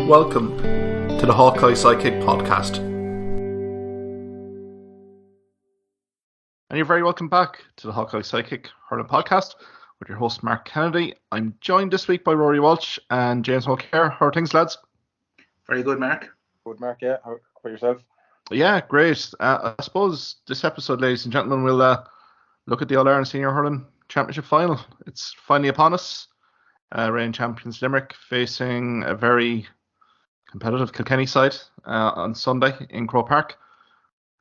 Welcome to the Hawkeye Sidekick podcast. And you're very welcome back to the Hawkeye Sidekick hurling podcast with your host Mark Kennedy. I'm joined this week by Ruairi Walsh and James Mulcare. How are things, lads? Very good, Mark. Good, Mark, yeah. How about yourself? Yeah, great. I suppose this episode, ladies and gentlemen, we'll look at the All Ireland Senior Hurling Championship final. It's finally upon us. Reigning champions Limerick facing a very competitive Kilkenny side on Sunday in Croke Park.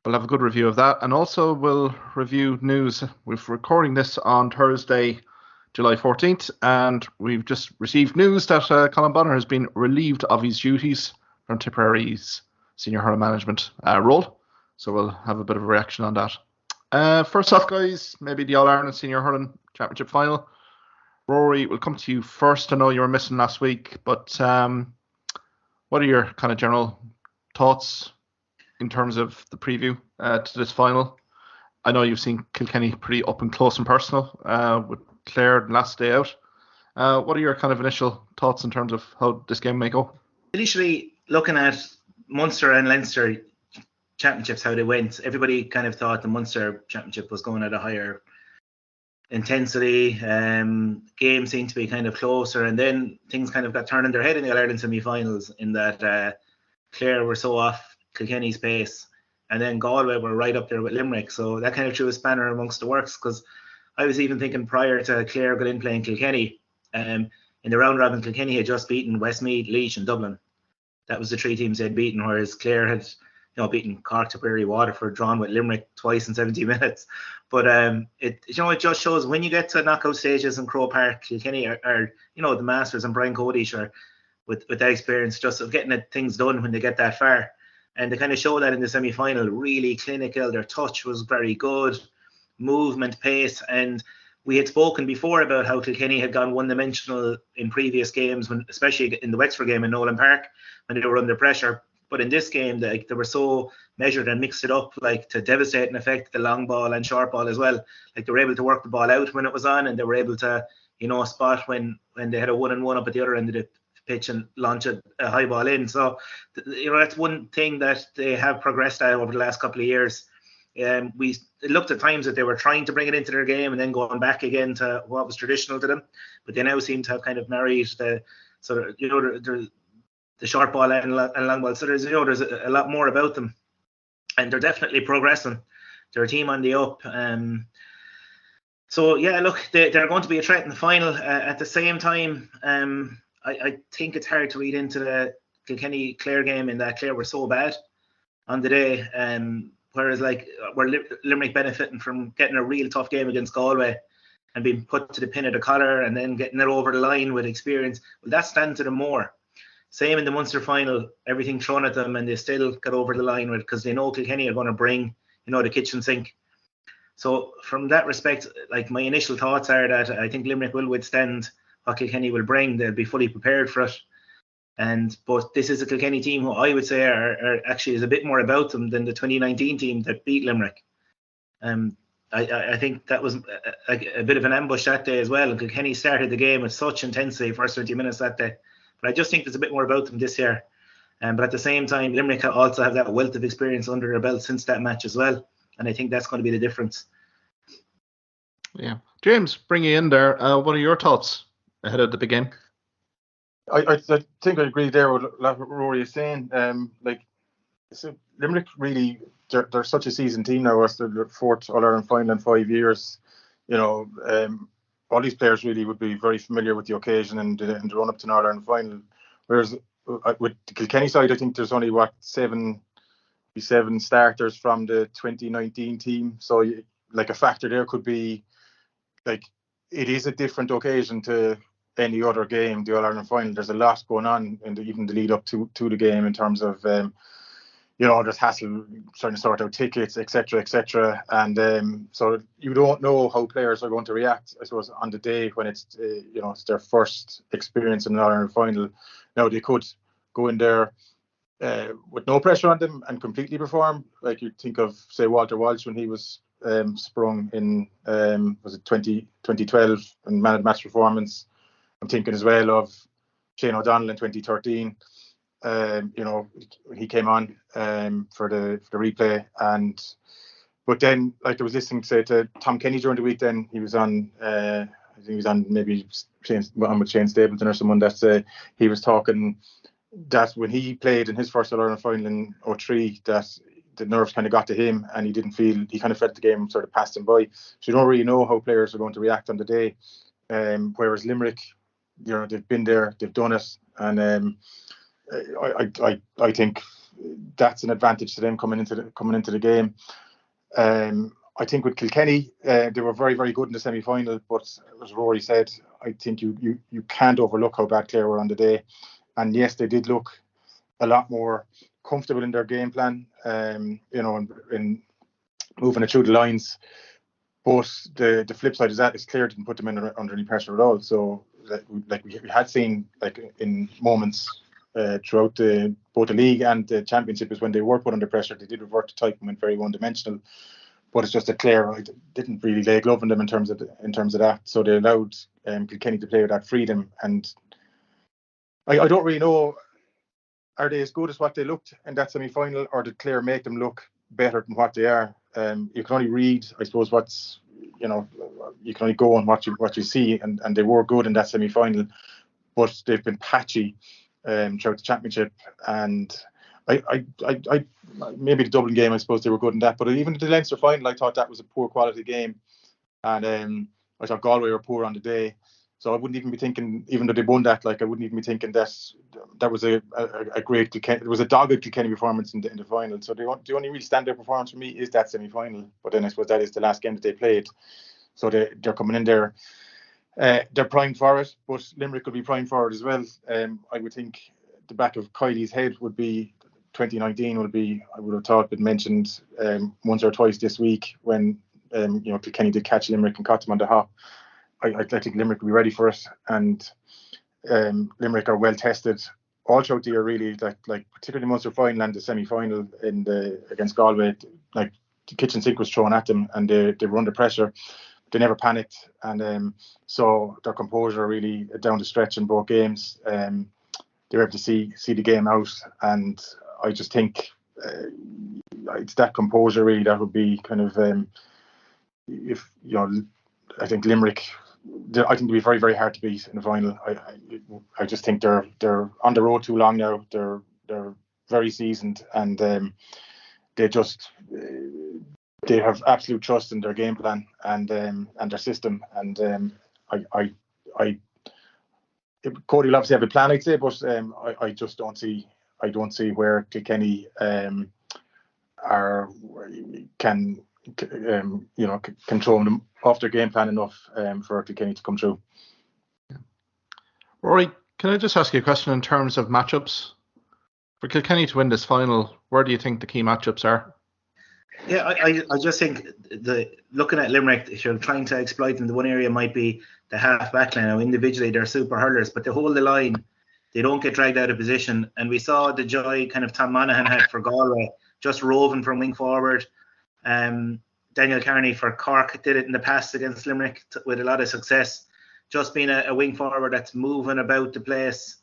We'll have a good review of that, and also we'll review news. We're recording this on Thursday, July 14th, and we've just received news that Colm Bonnar has been relieved of his duties from Tipperary's senior hurling management role. So we'll have a bit of a reaction on that. First off, guys, maybe the All Ireland Senior Hurling Championship final. Rory, we'll come to you first. I know you were missing last week, but what are your kind of general thoughts in terms of the preview to this final? I know you've seen Kilkenny pretty up and close and personal with Clare last day out. What are your kind of initial thoughts in terms of how this game may go? Initially, looking at Munster and Leinster championships, how they went, everybody kind of thought the Munster championship was going at a higher intensity. Game seemed to be kind of closer, and then things kind of got turned in their head in the All Ireland semi-finals in that Clare were so off Kilkenny's pace, and then Galway were right up there with Limerick, so that kind of threw a spanner amongst the works, because I was even thinking prior to Clare going in playing Kilkenny, in the round robin, Kilkenny had just beaten Westmeath, Laois and Dublin. That was the three teams they'd beaten, whereas Clare had beaten Cork, Tipperary, Waterford, drawn with Limerick twice in 70 minutes. But it just shows when you get to knockout stages in Croke Park, Kilkenny are the masters, and Brian Cody with that experience just of getting things done when they get that far. And they kind of show that in the semi-final, really clinical. Their touch was very good, movement, pace. And we had spoken before about how Kilkenny had gone one-dimensional in previous games, especially in the Wexford game in Nolan Park, when they were under pressure. But in this game, they were so measured and mixed it up, like to devastating effect, the long ball and short ball as well. Like they were able to work the ball out when it was on, and they were able to, spot when they had a 1-on-1 up at the other end of the pitch and launch a high ball in. So, that's one thing that they have progressed at over the last couple of years. It looked at times that they were trying to bring it into their game and then going back again to what was traditional to them. But they now seem to have kind of married the sort of, the short ball and long ball. So there's a lot more about them, and they're definitely progressing. They're a team on the up. So yeah, look, they're going to be a threat in the final. At the same time, I think it's hard to read into the Kilkenny Clare game in that Clare were so bad on the day, whereas were Limerick benefiting from getting a real tough game against Galway and being put to the pin of the collar and then getting it over the line with experience. Well, that stands to them more. Same in the Munster final, everything thrown at them, and they still got over the line with, because they know Kilkenny are going to bring, the kitchen sink. So from that respect, my initial thoughts are that I think Limerick will withstand what Kilkenny will bring. They'll be fully prepared for it. But this is a Kilkenny team who I would say are actually is a bit more about them than the 2019 team that beat Limerick. I think that was a bit of an ambush that day as well. And Kilkenny started the game with such intensity first 20 minutes that day. But I just think there's a bit more about them this year. But at the same time, Limerick also have that wealth of experience under their belt since that match as well. And I think that's going to be the difference. Yeah. James, bring you in there. What are your thoughts ahead of the big game? I think I agree there with what Rory is saying. Limerick really, they're such a seasoned team now. It's their fourth All Ireland final in 5 years. All these players really would be very familiar with the occasion and the run up to an All Ireland final. Whereas with the Kilkenny side, I think there's only seven starters from the 2019 team. So a factor there could be it is a different occasion to any other game, the All Ireland final. There's a lot going on in even the lead up to the game in terms of there's hassle trying to sort out tickets, etc. And so you don't know how players are going to react, I suppose, on the day when it's it's their first experience in an All Ireland final. Now they could go in there with no pressure on them and completely perform, like you think of, say, Walter Walsh when he was sprung in was it 2012 and man of the match performance. I'm thinking as well of Shane O'Donnell in 2013. he came on for the replay, but then like I was listening to Tom Kenny during the week. Then he was on. I think he was on maybe with Shane Stapleton or someone. That he was talking that when he played in his first All Ireland final in 2003, that the nerves kind of got to him, and he kind of felt the game sort of passed him by. So you don't really know how players are going to react on the day. Whereas Limerick, they've been there, they've done it, and I think that's an advantage to them coming into the game. I think with Kilkenny, they were very, very good in the semi-final, but as Ruairi said, I think you can't overlook how bad Clare were on the day. And yes, they did look a lot more comfortable in their game plan, in moving it through the lines. But the flip side is that is Clare didn't put them under any pressure at all. So like we had seen like in moments throughout both the league and the championship, is when they were put under pressure, they did revert to type and went very one-dimensional. But it's just that Clare didn't really lay a glove on them in terms of that. So they allowed Kilkenny to play with that freedom. And I don't really know, are they as good as what they looked in that semi-final, or did Clare make them look better than what they are? You can only read, I suppose, you can only go on what you see, and they were good in that semi-final, but they've been patchy throughout the championship. And I maybe the Dublin game, I suppose they were good in that, but even the Leinster final, I thought that was a poor quality game, and I thought Galway were poor on the day. So I wouldn't even be thinking, even though they won that, like I wouldn't even be thinking that was a great Kilkenny. It was a dogged Kilkenny performance in the final. So the only really standout performance for me is that semi-final. But then I suppose that is the last game that they played. So they're coming in there. They're primed for it, but Limerick will be primed for it as well. I would think the back of Kylie's head would be 2019 will be, I would have thought, been mentioned once or twice this week when Kilkenny did catch Limerick and caught them on the hop. I think Limerick will be ready for it, and Limerick are well tested all throughout the year, really. Like particularly Munster final and the semi-final against Galway, like the kitchen sink was thrown at them, and they were under pressure. They never panicked, and so their composure really down the stretch in both games. They were able to see the game out, and I just think it's that composure really that would be kind of I think Limerick. I think it'll be very, very hard to beat in the final. I just think they're on the road too long now. They're very seasoned, and they have absolute trust in their game plan and their system. And Cody will obviously have a plan, I'd say, but I just don't see. I don't see where Kilkenny can control them off their game plan enough for Kilkenny to come through. Yeah. Rory, can I just ask you a question in terms of matchups? For Kilkenny to win this final, where do you think the key matchups are? Yeah, I just think looking at Limerick, if you're trying to exploit them, the one area might be the half back line. Now, individually, they're super hurlers, but they hold the line. They don't get dragged out of position. And we saw the joy kind of Tom Monaghan had for Galway, just roving from wing forward. Daniel Carney for Cork did it in the past against Limerick with a lot of success, just being a wing forward that's moving about the place.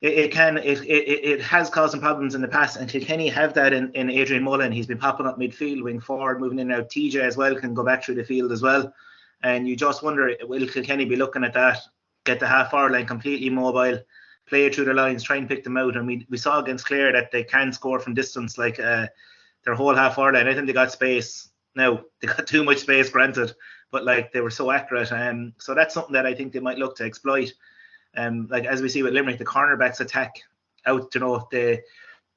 It has caused some problems in the past, and Kilkenny have that in Adrian Mullen. He's been popping up midfield, wing forward, moving in and out. TJ as well can go back through the field as well, and you just wonder, will Kilkenny be looking at that, get the half-hour line completely mobile, play it through the lines, try and pick them out. And we saw against Clare that they can score from distance, like their whole half-hour line. I think they got space. Now, they got too much space, granted, but like they were so accurate. So that's something that I think they might look to exploit. Like as we see with Limerick, the cornerbacks attack out, the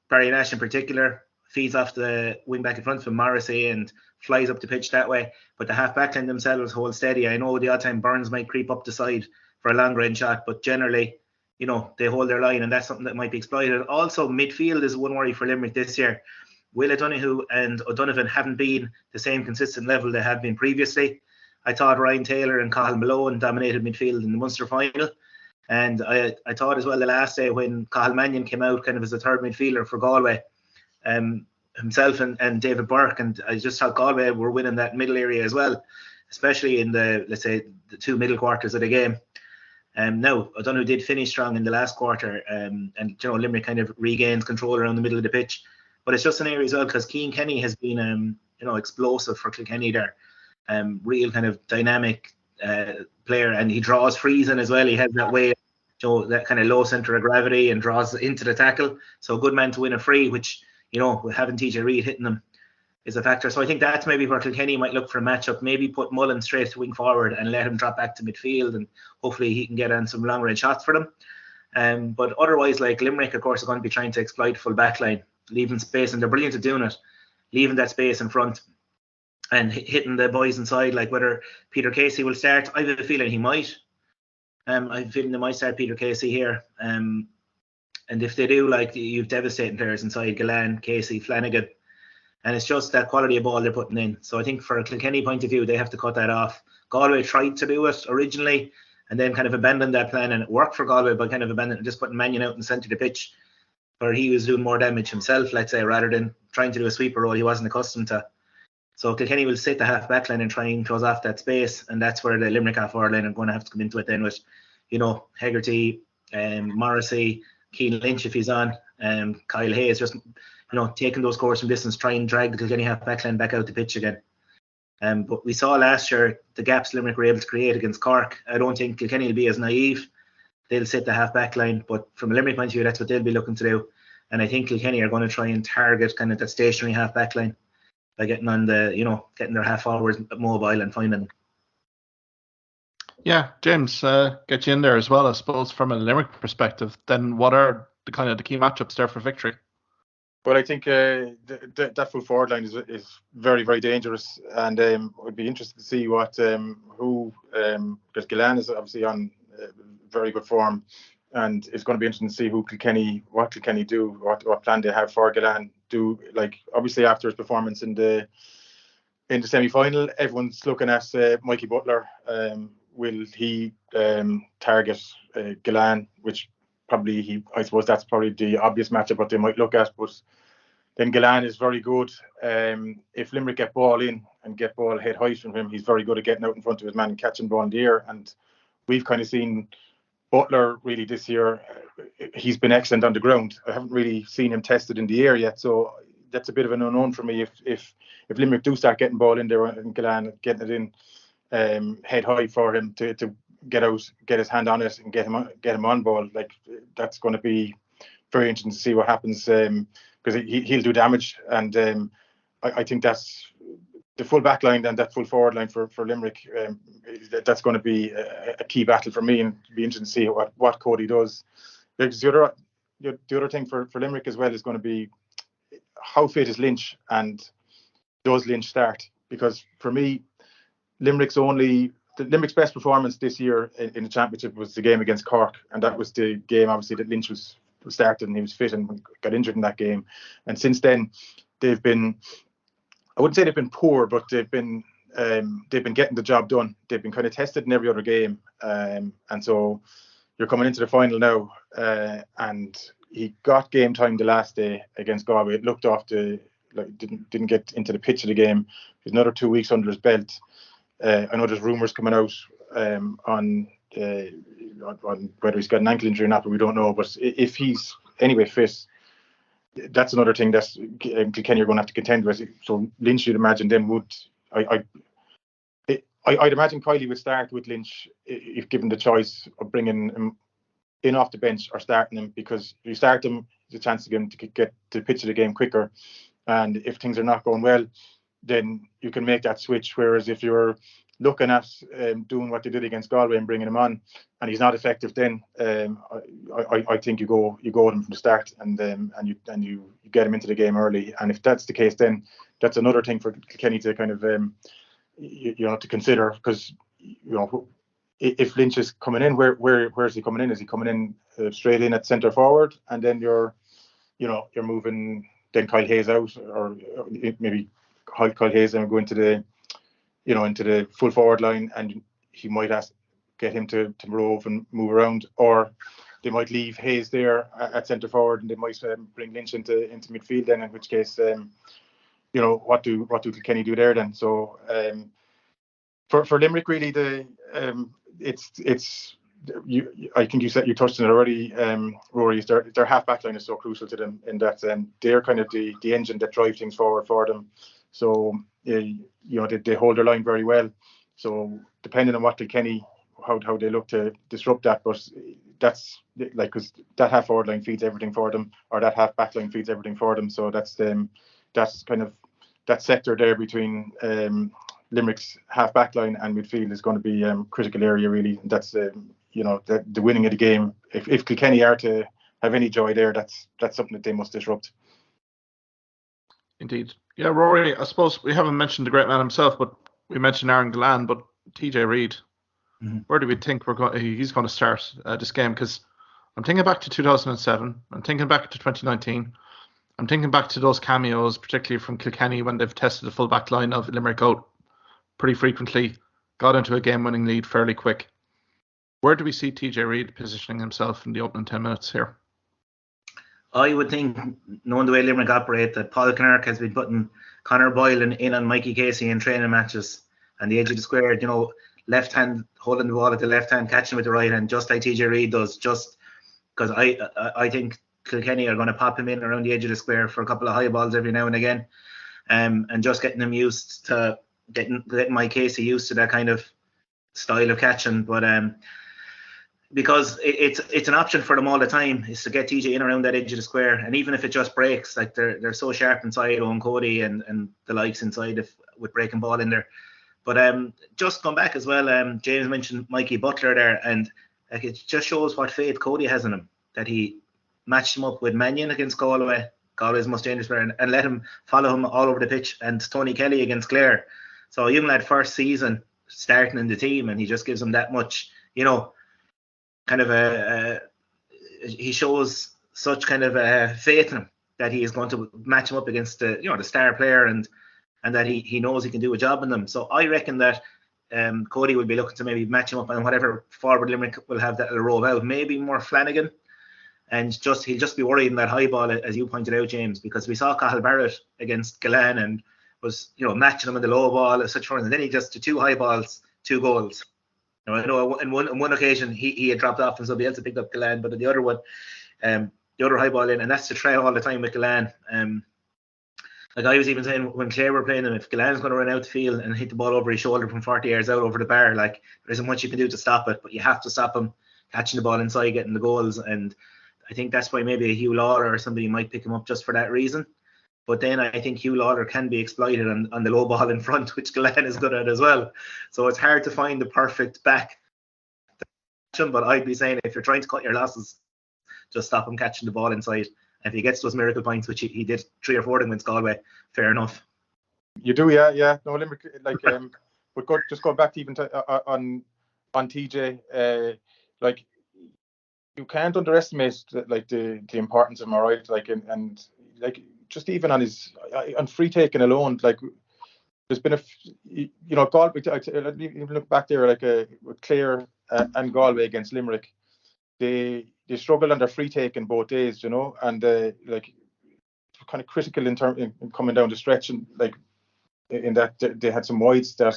Barry Nash in particular feeds off the wing back in front from Morrissey and flies up the pitch that way. But the half back line themselves hold steady. I know the odd time Burns might creep up the side for a long range shot, but generally, they hold their line, and that's something that might be exploited. Also, midfield is one worry for Limerick this year. Will O'Donoghue and O'Donovan haven't been the same consistent level they have been previously. I thought Ryan Taylor and Cathal Malone dominated midfield in the Munster final. And I thought as well the last day when Cathal Mannion came out kind of as a third midfielder for Galway, himself and David Burke, and I just thought Galway were winning that middle area as well, especially in the two middle quarters of the game. Now, O'Donoghue did finish strong in the last quarter, and Limerick kind of regained control around the middle of the pitch. But it's just an area as well because Cian Kenny has been, explosive for Kilkenny there. Real kind of dynamic player, and he draws frees in as well. He has that way, that kind of low centre of gravity and draws into the tackle. So a good man to win a free, which, with having TJ Reid hitting them is a factor. So I think that's maybe where Kilkenny might look for a matchup. Maybe put Mullen straight to wing forward and let him drop back to midfield, and hopefully he can get on some long range shots for them. But otherwise, like Limerick, of course, are going to be trying to exploit full back line, leaving space, and they're brilliant at doing it, leaving that space in front and hitting the boys inside. Like whether Peter Casey will start, I have a feeling he might. I have a feeling they might start Peter Casey here. And if they do, like, you've devastating players inside: Gillan, Casey, Flanagan. And it's just that quality of ball they're putting in. So I think for a Kilkenny point of view, they have to cut that off. Galway tried to do it originally and then kind of abandoned that plan, and it worked for Galway by kind of abandoning, just putting Mannion out in the centre of the pitch where he was doing more damage himself, let's say, rather than trying to do a sweeper role he wasn't accustomed to. So Kilkenny will sit the half back line and try and close off that space, and that's where the Limerick half forward line are going to have to come into it then with, Hegarty, Morrissey, Keane Lynch if he's on, Kyle Hayes, just taking those scores from distance, try and drag the Kilkenny half back line back out the pitch again. But we saw last year the gaps Limerick were able to create against Cork. I don't think Kilkenny will be as naive. They'll sit the half back line, but from a Limerick point of view, that's what they'll be looking to do. And I think Kilkenny are going to try and target kind of that stationary half back line by getting on getting their half forwards mobile and finding them. Yeah, James, get you in there as well, I suppose, from a Limerick perspective. Then what are the key matchups there for victory? Well, I think that full forward line is very, very dangerous, and I'd be interested to see what because Gillan is obviously on very good form, and it's going to be interesting to see what Kilkenny do, what plan they have for Gillan. Like obviously after his performance in the semi-final, everyone's looking at Mikey Butler. Will he target Gillan, which probably I suppose that's probably the obvious matchup what they might look at, but then Gillan is very good. If Limerick get ball in and get ball head height from him, he's very good at getting out in front of his man and catching ball in the air. And we've kind of seen Butler really this year. He's been excellent on the ground. I haven't really seen him tested in the air yet, so that's a bit of an unknown for me. If Limerick do start getting ball in there and Gillan getting it in head high for him to get out, get his hand on it and get him on ball, like that's going to be very interesting to see what happens, because he'll do damage. And I think that's the full back line and that full forward line for Limerick. That's going to be a key battle for me, and it'll be interesting to see what Cody does. Because the other thing for Limerick as well is going to be how fit is Lynch, and does Lynch start? Because for me, Limerick's best performance this year in the championship was the game against Cork, and that was the game obviously that Lynch was started and he was fit and got injured in that game. And since then they've been, I wouldn't say they've been poor, but they've been getting the job done. They've been kind of tested in every other game, and so you're coming into the final now, and he got game time the last day against Galway. It looked off didn't get into the pitch of the game. There's another 2 weeks under his belt. I know there's rumours coming out on whether he's got an ankle injury or not, but we don't know. But if he's anyway fit, that's another thing that's Kilkenny are going to have to contend with. So Lynch, you'd imagine, then would I'd imagine Kiley would start with Lynch if given the choice of bringing him in off the bench or starting him, because if you start him, there's a chance to get to the pitch of the game quicker. And if things are not going well, then you can make that switch. Whereas if you're looking at doing what they did against Galway and bringing him on, and he's not effective, then I think you go with him from the start, and you get him into the game early. And if that's the case, then that's another thing for Kenny to kind of to consider, because if Lynch is coming in, where is he coming in? Is he coming in straight in at centre forward, and then you're moving then Kyle Hayes out, or maybe Kyle Hayes and go into the full forward line, and he might get him to rove and move around, or they might leave Hayes there at centre forward and they might bring Lynch into midfield then, in which case what do Kilkenny do there then? So for Limerick really, it's I think you touched on it already, Rory. Their half back line is so crucial to them in that they're kind of the engine that drive things forward for them. So they hold their line very well. So depending on what Kilkenny, how they look to disrupt that, but that's like, because that half forward line feeds everything for them, or that half back line feeds everything for them. So that's kind of that sector there between Limerick's half back line and midfield is going to be critical area really. And that's the winning of the game. If Kilkenny are to have any joy there, that's something that they must disrupt. Indeed. Yeah, Rory, I suppose we haven't mentioned the great man himself, but we mentioned Aaron Gillane, but TJ Reid, where do we think he's going to start this game? Because I'm thinking back to 2007, I'm thinking back to 2019, I'm thinking back to those cameos, particularly from Kilkenny when they've tested the full back line of Limerick out pretty frequently, got into a game-winning lead fairly quick. Where do we see TJ Reid positioning himself in the opening 10 minutes here? I would think, knowing the way Limerick operate, that Paul Kinnerk has been putting Conor Boyle in on Mikey Casey in training matches, and the edge of the square, left hand holding the ball at the left hand, catching with the right hand, just like TJ Reid does. Just because I think Kilkenny are going to pop him in around the edge of the square for a couple of high balls every now and again, and just getting him used to getting Mike Casey used to that kind of style of catching. But because it's an option for them all the time, is to get TJ in around that edge of the square, and even if it just breaks, like they're so sharp inside, Owen Cody and the likes inside with breaking ball in there. But just going back as well, James mentioned Mikey Butler there, and like, it just shows what faith Cody has in him, that he matched him up with Mannion against Galway's most dangerous player, and let him follow him all over the pitch, and Tony Kelly against Clare. So even that first season starting in the team, and he just gives him that much, kind of he shows such kind of faith in him that he is going to match him up against the star player, and that he knows he can do a job in them. So I reckon that Cody will be looking to maybe match him up on whatever forward Limerick will have that will roll out, maybe more Flanagan, and he'll just be worried in that high ball, as you pointed out, James, because we saw Cathal Barrett against Gillane and was matching him in the low ball as such, and then he just to 2 high balls, 2 goals. I know in one occasion he had dropped off and somebody else had picked up Gillane, but in the other one, the other high ball in, and that's the try all the time with Gillane. Like I was even saying when Clare were playing him, if Gillane's going to run out the field and hit the ball over his shoulder from 40 yards out over the bar, like there isn't much you can do to stop it, but you have to stop him catching the ball inside, getting the goals. And I think that's why maybe a Hugh Lawler or somebody might pick him up just for that reason. But then I think Hugh Lawler can be exploited on the low ball in front, which Gillane is good at as well. So it's hard to find the perfect back. But I'd be saying, if you're trying to cut your losses, just stop him catching the ball inside. And if he gets those miracle points, which he did 3 or 4 against Galway, fair enough. You do, yeah. No, Limerick, like, but just going back to even on TJ, like, you can't underestimate the importance of him, right? Like, and like, just even on free taking alone, like, there's been Galway. Even look back there, like with Clare and Galway against Limerick, they struggled on their free taking both days, and like, kind of critical in coming down the stretch, and like in that they had some wides that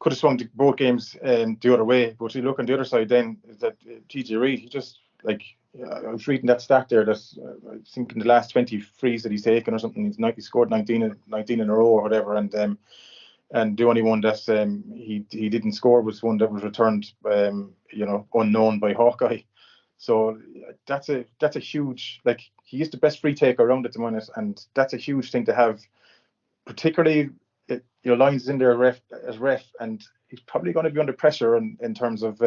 could have swung both games the other way. But you look on the other side, then is that TJ Reid, he just, like, I was reading that stat there that I think in the last 20 frees that he's taken or something, he scored 19 in a row or whatever, and the only one that he didn't score was one that was returned unknown by Hawkeye. So that's a huge, like, he is the best free taker around at the minute, and that's a huge thing to have, particularly Lyons in there as ref, and he's probably going to be under pressure in terms of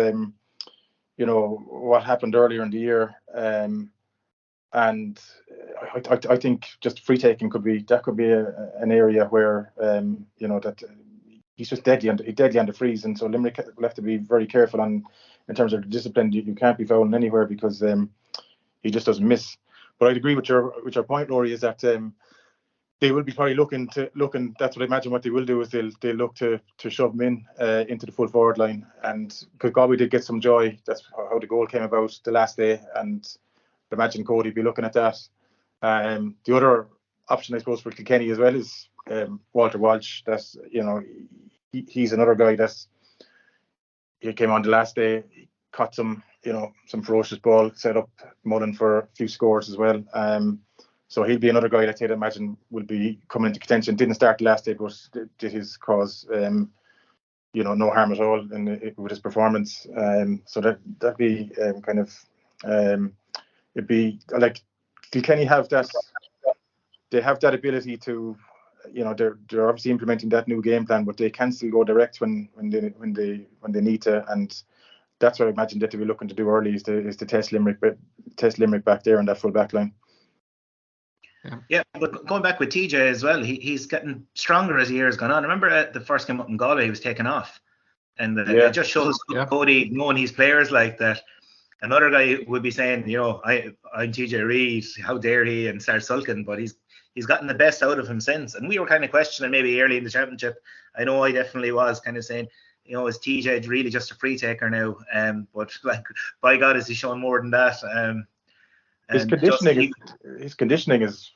what happened earlier in the year, and I think just free taking could be an area where that he's just deadly on the frees, and so Limerick will have to be very careful in terms of the discipline. You can't be fouling anywhere because he just doesn't miss. But I'd agree with your point, Rory, is that they will be probably looking. That's what I imagine. What they will do is they'll look to shove him in into the full forward line, and because Galway did get some joy, that's how the goal came about the last day, and I imagine Cody be looking at that. The other option, I suppose, for Kilkenny as well is Walter Walsh. That's he's another guy he came on the last day. caught some ferocious ball, set up Mullen for a few scores as well. So he'll be another guy that I'd imagine will be coming into contention. Didn't start the last day, but did his cause no harm at all with his performance. So that'd be it'd be like Kilkenny have that. They have that ability to, they're obviously implementing that new game plan, but they can still go direct when they need to, and that's what I imagine that they'll be looking to do early is to test Limerick back there on that full back line. Yeah, but going back with TJ as well, he's getting stronger as the years gone on. I remember the first game up in Galway, he was taken off, and it just shows Cody knowing his players like that. Another guy would be saying, I'm TJ Reid, how dare he, and start sulking, but he's gotten the best out of him since. And we were kind of questioning maybe early in the championship. I know I definitely was kind of saying, is TJ really just a free taker now? But like, by God, is he showing more than that? His conditioning is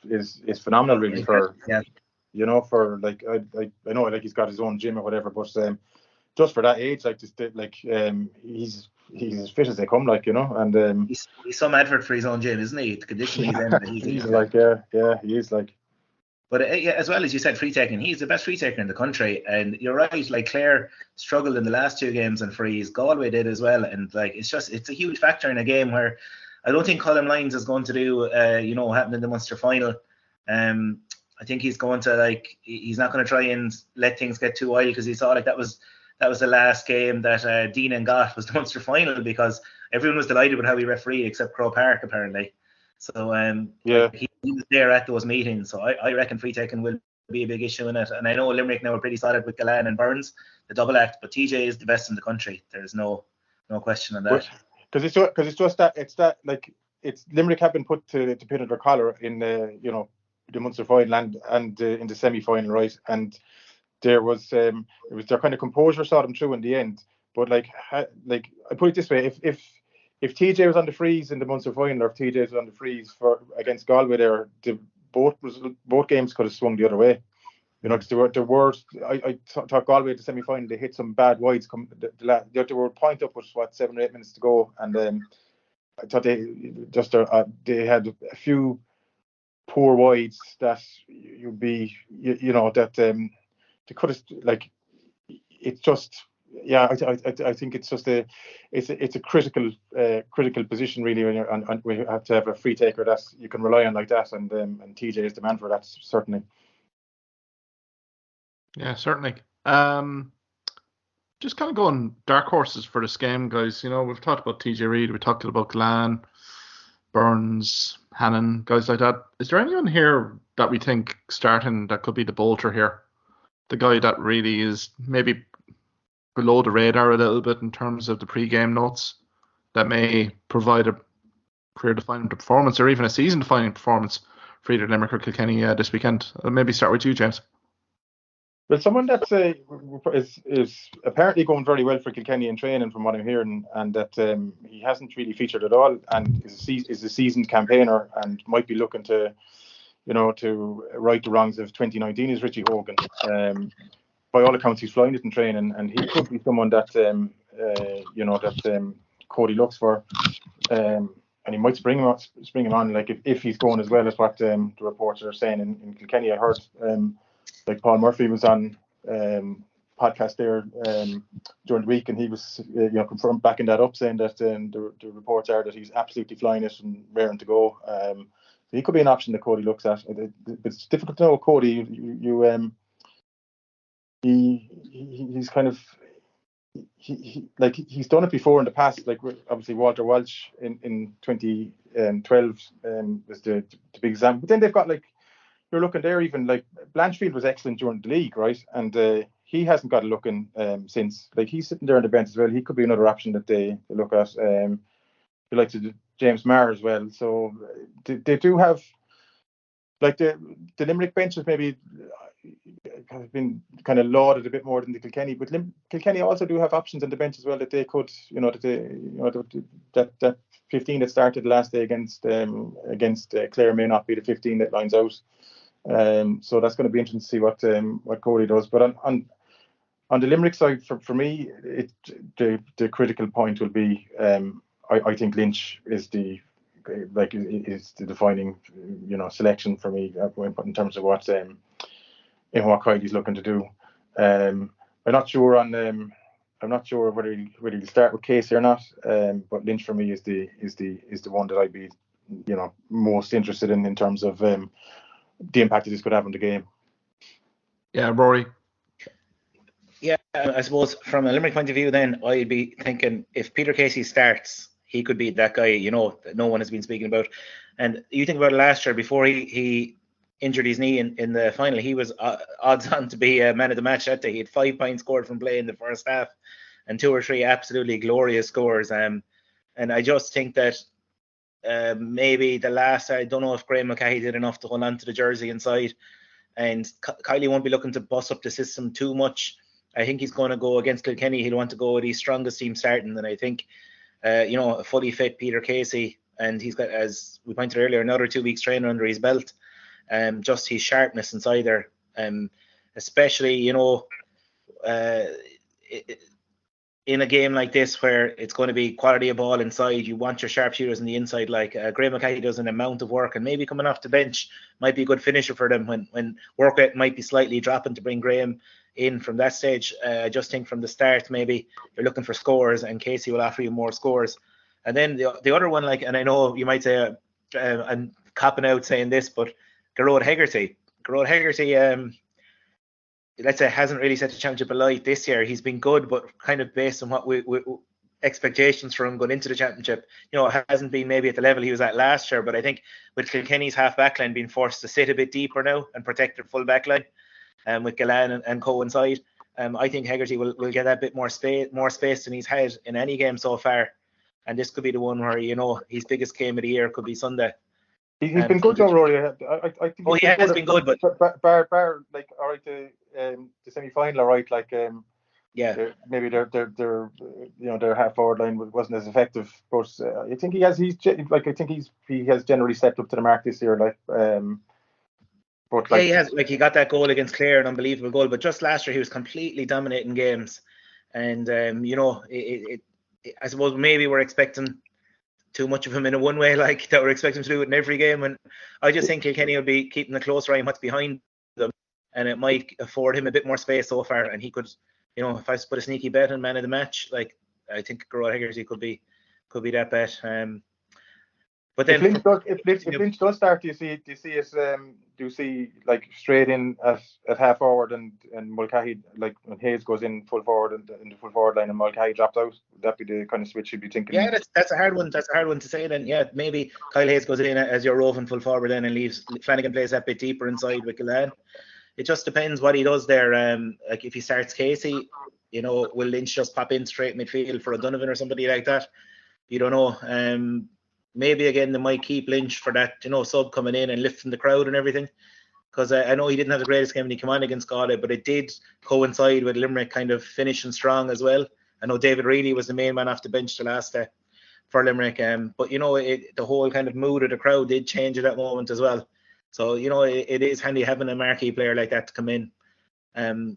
phenomenal, really. For like I know like he's got his own gym or whatever, but just for that age, he's as fit as they come, and he's some advert for his own gym, isn't he? The conditioning he's like he is like. But as well as you said, free taking, he's the best free taker in the country. And you're right, like Clare struggled in the last two games on frees, Galway did as well, and like it's a huge factor in a game where I don't think Colm Lyons is going to do what happened in the Munster final. I think he's going to he's not going to try and let things get too wild, because he saw that was the last game that Dean got was the Munster final, because everyone was delighted with how he refereed except Croke Park apparently. So he was there at those meetings. So I reckon free taking will be a big issue in it. And I know Limerick now are pretty solid with Gallan and Burns, the double act, but TJ is the best in the country. There's no question on that. Because it's just that it's Limerick have been put to pin under collar in the Munster final and in the semi final, right? And there was it was their kind of composure saw them through in the end. But I put it this way: if TJ was on the freeze in the Munster final, or if TJ was on the freeze against Galway, there both games could have swung the other way. Because there were I thought Galway at the semi final, they hit some bad wides. They were point up with 7 or 8 minutes to go, and I thought they had a few poor wides that you'd be that they could have it's just. Yeah, I think it's just it's a critical position really when you have to have a free taker that you can rely on like that, and TJ is the man for that, certainly. Yeah, certainly. Just kind of going dark horses for this game, guys. We've talked about TJ Reid, we talked about Glan, Burns, Hannon, guys like that. Is there anyone here that we think starting that could be the bolter here? The guy that really is maybe below the radar a little bit in terms of the pre-game notes, that may provide a career-defining performance or even a season-defining performance for either Limerick or Kilkenny this weekend. I'll maybe start with you, James. Well, someone that is apparently going very well for Kilkenny in training, from what I'm hearing, and that he hasn't really featured at all, and is a seasoned campaigner and might be looking to right the wrongs of 2019 is Richie Hogan. By all accounts, he's flying it in training, and he could be someone that Cody looks for, and he might spring him on. If he's going as well as what the reports are saying in Kilkenny. I heard Paul Murphy was on podcast there during the week, and he was confirmed backing that up, saying that the reports are that he's absolutely flying it and raring to go. So he could be an option that Cody looks at. It's difficult to know Cody. He's kind of he's done it before in the past. Obviously Walter Walsh in 2012 was the big example. But then they've got you're looking there, even Blanchfield was excellent during the league, right? And he hasn't got a look in since. He's sitting there on the bench as well. He could be another option that they look at. They like to James Maher as well. So they do have the Limerick benches maybe have been kind of lauded a bit more than the Kilkenny, but Kilkenny also do have options on the bench as well that they could, that 15 that started the last day against Clare may not be the 15 that lines out. So that's going to be interesting to see what Cody does. But On the Limerick side, for me, the critical point will be, I think Lynch is the defining, selection for me in terms of what Kylie's looking to do. I'm not sure whether he'll start with Casey or not. But Lynch for me is the one that I'd be, most interested in terms of the impact that this could have on the game. Yeah, Rory. Yeah, I suppose from a Limerick point of view, then I'd be thinking if Peter Casey starts, he could be that guy, that no one has been speaking about. And you think about it last year, before he injured his knee in the final, he was odds on to be a man of the match that day. He had 5 points scored from play in the first half and 2 or 3 absolutely glorious scores. And I just think that maybe the last, I don't know if Graham Mulcare did enough to hold on to the jersey inside. And Kylie won't be looking to bust up the system too much. I think he's going to go against Kilkenny. He'll want to go with his strongest team starting. And I think, a fully fit Peter Casey, and he's got, as we pointed earlier, another 2 weeks training under his belt. Just his sharpness inside there, especially, in a game like this where it's going to be quality of ball inside, you want your sharpshooters on the inside. Like Graham Mulcare does an amount of work, and maybe coming off the bench might be a good finisher for them when work rate might be slightly dropping to bring Graham in from that stage. I just think from the start, maybe you're looking for scores, and Casey will offer you more scores. And then the other one, and I know you might say I'm copping out saying this, but Gearóid Hegarty, let's say, hasn't really set the championship alight this year. He's been good, but kind of based on what we expectations for him going into the championship, hasn't been maybe at the level he was at last year. But I think with Kilkenny's half back line being forced to sit a bit deeper now and protect their full back line, with Gillan and Co inside, I think Hegarty will get that bit more space than he's had in any game so far. And this could be the one where, his biggest game of the year could be Sunday. He's been good, Joe Rory. I think he has been good, but bar all right, the semi-final, all right, maybe their half forward line wasn't as effective, but I think he has generally stepped up to the mark this year, but he has, he got that goal against Clare, an unbelievable goal, but just last year he was completely dominating games, and I suppose maybe we're expecting too much of him in a one way, that we're expecting to do it in every game. And I just think Kilkenny will be keeping a close eye on what's behind them, and it might afford him a bit more space so far. And he could, if I put a sneaky bet on man of the match, I think Gearóid Hegarty could be that bet. But then if Lynch does start, do you see straight in at half forward and Mulcare, when Hayes goes in full forward and in the full forward line and Mulcare drops out? Would that be the kind of switch you'd be thinking? Yeah, that's a hard one. That's a hard one to say. Then maybe Kyle Hayes goes in as your roving full forward then and leaves Flanagan plays that bit deeper inside with Gillan. It just depends what he does there. If he starts Casey, will Lynch just pop in straight midfield for O'Donovan or somebody like that? You don't know. Maybe again they might keep Lynch for that, sub coming in and lifting the crowd and everything. Because I know he didn't have the greatest game when he came on against Galway, but it did coincide with Limerick kind of finishing strong as well. I know David Reilly was the main man off the bench the last day for Limerick, but the whole kind of mood of the crowd did change at that moment as well. So it is handy having a marquee player like that to come in. I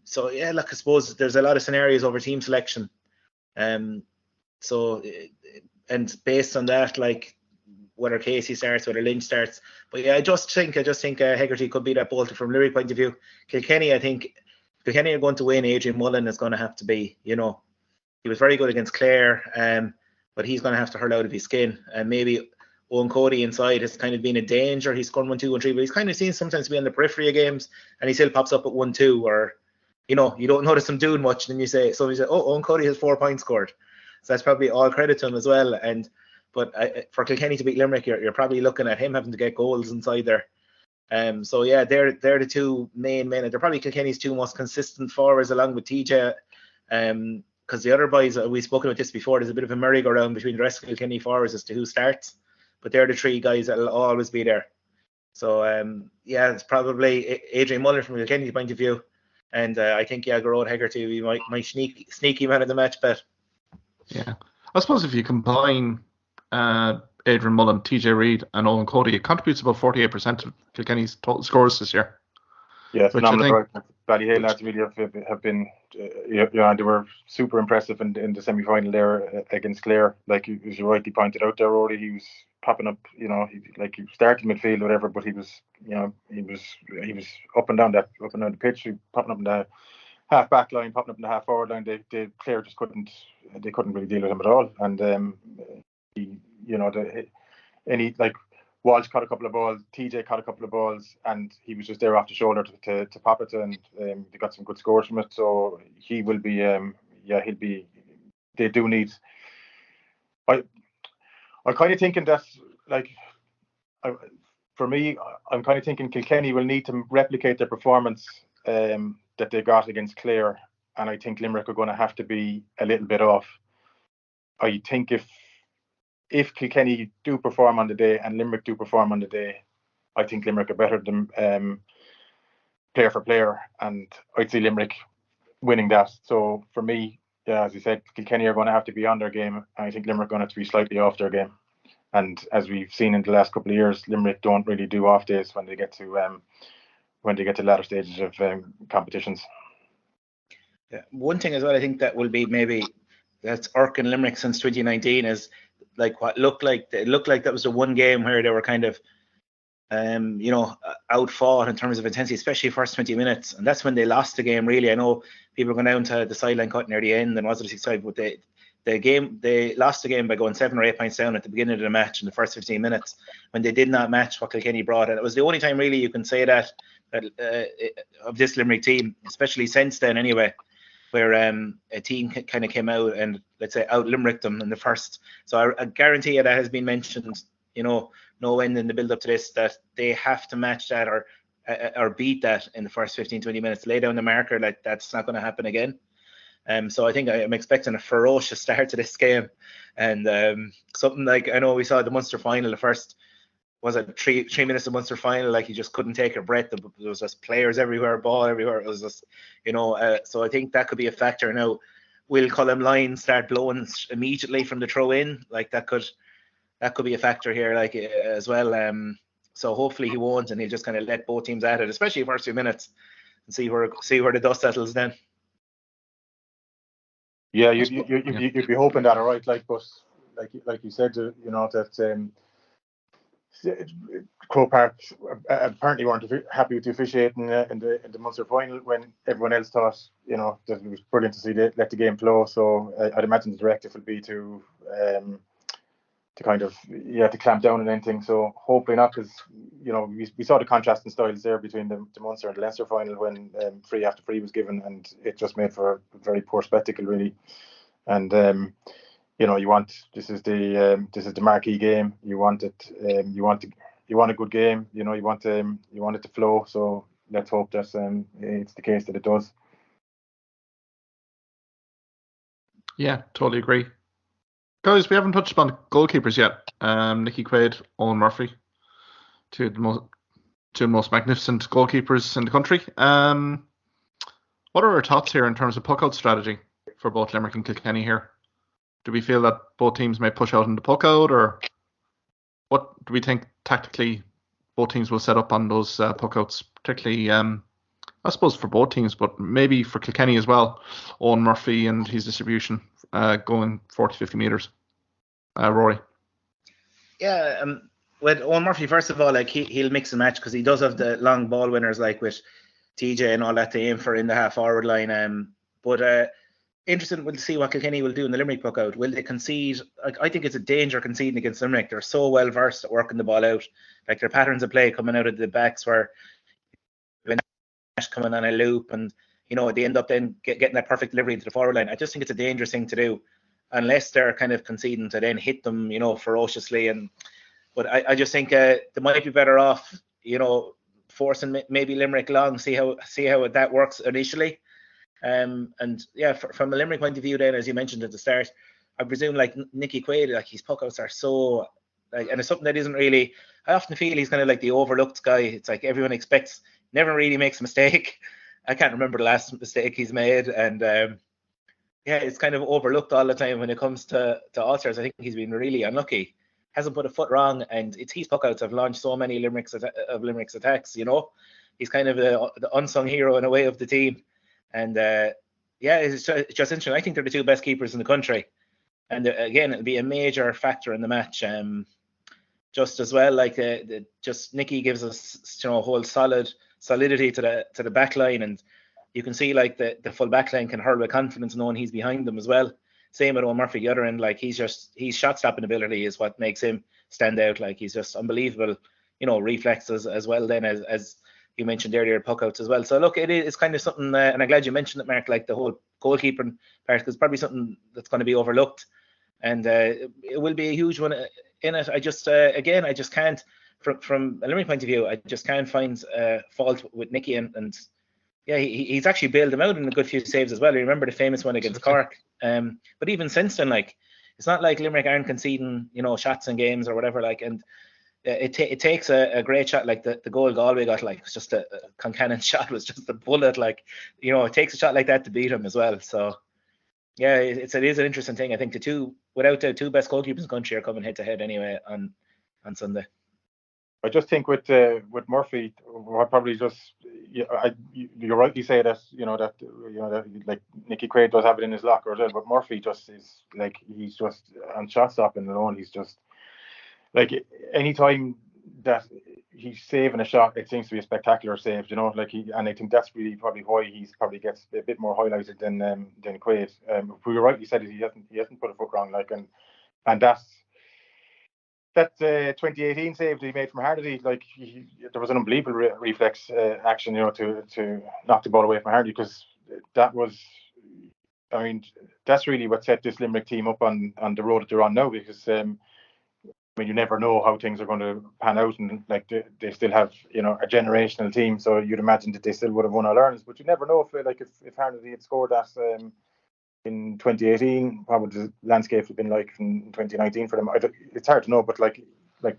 suppose there's a lot of scenarios over team selection. And based on that, whether Casey starts, whether Lynch starts. But I just think Hegarty could be that bolter from Limerick point of view. Kilkenny, I think Kilkenny are going to win. Adrian Mullen is going to have to be, he was very good against Clare, but he's going to have to hurl out of his skin. And maybe Owen Cody inside has kind of been a danger. He's scored 1-2, 1-3, but he's kind of seen sometimes be on the periphery of games, and he still pops up at 1-2, or you don't notice him doing much. And then you say, Owen Cody has 4 points scored. So that's probably all credit to him as well. But for Kilkenny to beat Limerick, you're probably looking at him having to get goals inside there. They're the two main men. They're probably Kilkenny's two most consistent forwards, along with TJ. Because the other boys, we've spoken about this before, there's a bit of a merry-go-round between the rest of Kilkenny forwards as to who starts. But they're the 3 guys that'll always be there. So it's probably Adrian Mullen from Kilkenny's point of view, and I think Gearóid Hegarty will be my sneaky man of the match bet. Yeah, I suppose if you combine Adrian Mullen, TJ Reid and Owen Cody, it contributes about 48% of Kilkenny's total scores this year. Yeah, which I phenomenal. think, Ballyhale lads really have been, they were super impressive in the semi-final there against Clare. Like as you rightly pointed out there, Rory, he was popping up. He started midfield, or whatever, but he was up and down the pitch, popping up in the half back line, popping up in the half forward line. They Clare just couldn't really deal with him at all. And Walsh caught a couple of balls, TJ caught a couple of balls, and he was just there off the shoulder to pop it, and they got some good scores from it. So he will be, he'll be. They do need. I'm kind of thinking that, for me, I'm kind of thinking Kilkenny will need to replicate their performance that they got against Clare, and I think Limerick are going to have to be a little bit off. I think if Kilkenny do perform on the day and Limerick do perform on the day, I think Limerick are better than player for player, and I'd see Limerick winning that. So for me, as you said, Kilkenny are going to have to be on their game, and I think Limerick are going to have to be slightly off their game. And as we've seen in the last couple of years, Limerick don't really do off days when they get to latter stages of competitions. Yeah. One thing as well, I think that will be maybe that's irking Limerick since 2019 is what looked like that was the one game where they were kind of outfought in terms of intensity, especially first 20 minutes, and that's when they lost the game. Really, I know people were going down to the sideline cut near the end and was it 6-5, but they lost the game by going 7 or 8 points down at the beginning of the match in the first 15 minutes when they did not match what Kilkenny brought, and it was the only time really you can say that of this Limerick team, especially since then anyway, where a team kind of came out and, let's say, out Limericked them in the first. So I guarantee you that has been mentioned, no end in the build up to this, that they have to match that or beat that in the first 15-20 minutes, lay down the marker. Like, that's not going to happen again. So I think I'm expecting a ferocious start to this game, and something like, I know we saw the Munster final, the first, was it 3 minutes of Munster final, like you just couldn't take a breath. There was just players everywhere, ball everywhere. It was just, so I think that could be a factor. Now, will Colm Bonnar start blowing immediately from the throw in? Like that could be a factor here, like as well. So hopefully he won't, and he'll just kind of let both teams at it, especially the first few minutes, and see where the dust settles then. Yeah, you'd be hoping that, all right. But like you said, that Croke Park apparently weren't happy with the officiating in the Munster final when everyone else thought, that it was brilliant to see let the game flow. So I'd imagine the directive would be to kind of to clamp down on anything. So hopefully not, because we saw the contrast in styles there between the Munster and the Leinster final when free after free was given, and it just made for a very poor spectacle really. And this is the marquee game. You want it. You want a good game. You want it to flow. So let's hope that it's the case that it does. Yeah, totally agree. Guys, we haven't touched upon goalkeepers yet. Nicky Quaid, Owen Murphy, two of the most magnificent goalkeepers in the country. What are our thoughts here in terms of puck out strategy for both Limerick and Kilkenny here? Do we feel that both teams may push out in the puck out, or what do we think tactically both teams will set up on those puck outs, particularly, I suppose, for both teams, but maybe for Kilkenny as well, Owen Murphy and his distribution going 40-50 metres. Rory? Yeah, with Owen Murphy, first of all, like he'll mix and match because he does have the long ball winners, like with TJ and all that to aim for in the half forward line. But interesting, we'll see what Kilkenny will do in the Limerick puck out. Will they concede? I think it's a danger conceding against Limerick. They're so well versed at working the ball out. Like their patterns of play coming out of the backs where coming on a loop, and they end up then getting that perfect delivery into the forward line. I just think it's a dangerous thing to do, unless they're kind of conceding to then hit them, ferociously. But I just think they might be better off, forcing maybe Limerick long, see how that works initially. And yeah, from a Limerick point of view, then, as you mentioned at the start, I presume like Nicky Quaid, like his puck outs are so and it's something that isn't really. I often feel he's kind of like the overlooked guy. It's like everyone expects, never really makes a mistake. I can't remember the last mistake he's made, and it's kind of overlooked all the time when it comes to Ulsters. I think he's been really unlucky. Hasn't put a foot wrong, and it's his puckouts have launched so many Limerick's attacks. he's kind of the unsung hero in a way of the team. And it's just interesting. I think they're the two best keepers in the country. And again, it'll be a major factor in the match. Just as well, like just Nicky gives us, a whole solidity to the back line, and you can see like the full back line can hurl with confidence knowing he's behind them as well. Same with Owen Murphy, the other end, like he's shot stopping ability is what makes him stand out. Like he's just unbelievable, reflexes as well then as you mentioned earlier, puck outs as well. So look, it's kind of something, and I'm glad you mentioned it, Mark, like the whole goalkeeping part, because probably something that's going to be overlooked, and it will be a huge one in it. I just can't, from a Limerick point of view, I just can't find fault with Nicky, and yeah, he's actually bailed him out in a good few saves as well. You remember the famous one against Cork, but even since then, like it's not like Limerick aren't conceding, shots in games or whatever, like, and it takes a great shot, like the goal Galway got, like it's just a Concannon shot, was just a bullet, like, it takes a shot like that to beat him as well. So yeah, it is an interesting thing. I think without the two best goalkeepers in the country are coming head to head anyway on Sunday. I just think with Murphy, I probably just you rightly say that that like Nicky Quaid does have it in his locker as well, but Murphy just is like, he's just on shot stopping alone. He's just like, any time that he's saving a shot, it seems to be a spectacular save, like and I think that's really probably why he's probably gets a bit more highlighted than Quaid. Who you rightly said, he hasn't put a foot wrong, like, and that's. That 2018 save that he made from Hardy, like there was an unbelievable reflex action, to knock the ball away from Hardy, because that was, I mean, that's really what set this Limerick team up on the road that they're on now, because you never know how things are going to pan out, and like they still have a generational team, so you'd imagine that they still would have won All Ireland, but you never know if Hardy had scored that in 2018, what would the landscape have been like in 2019 for them? It's hard to know, but like that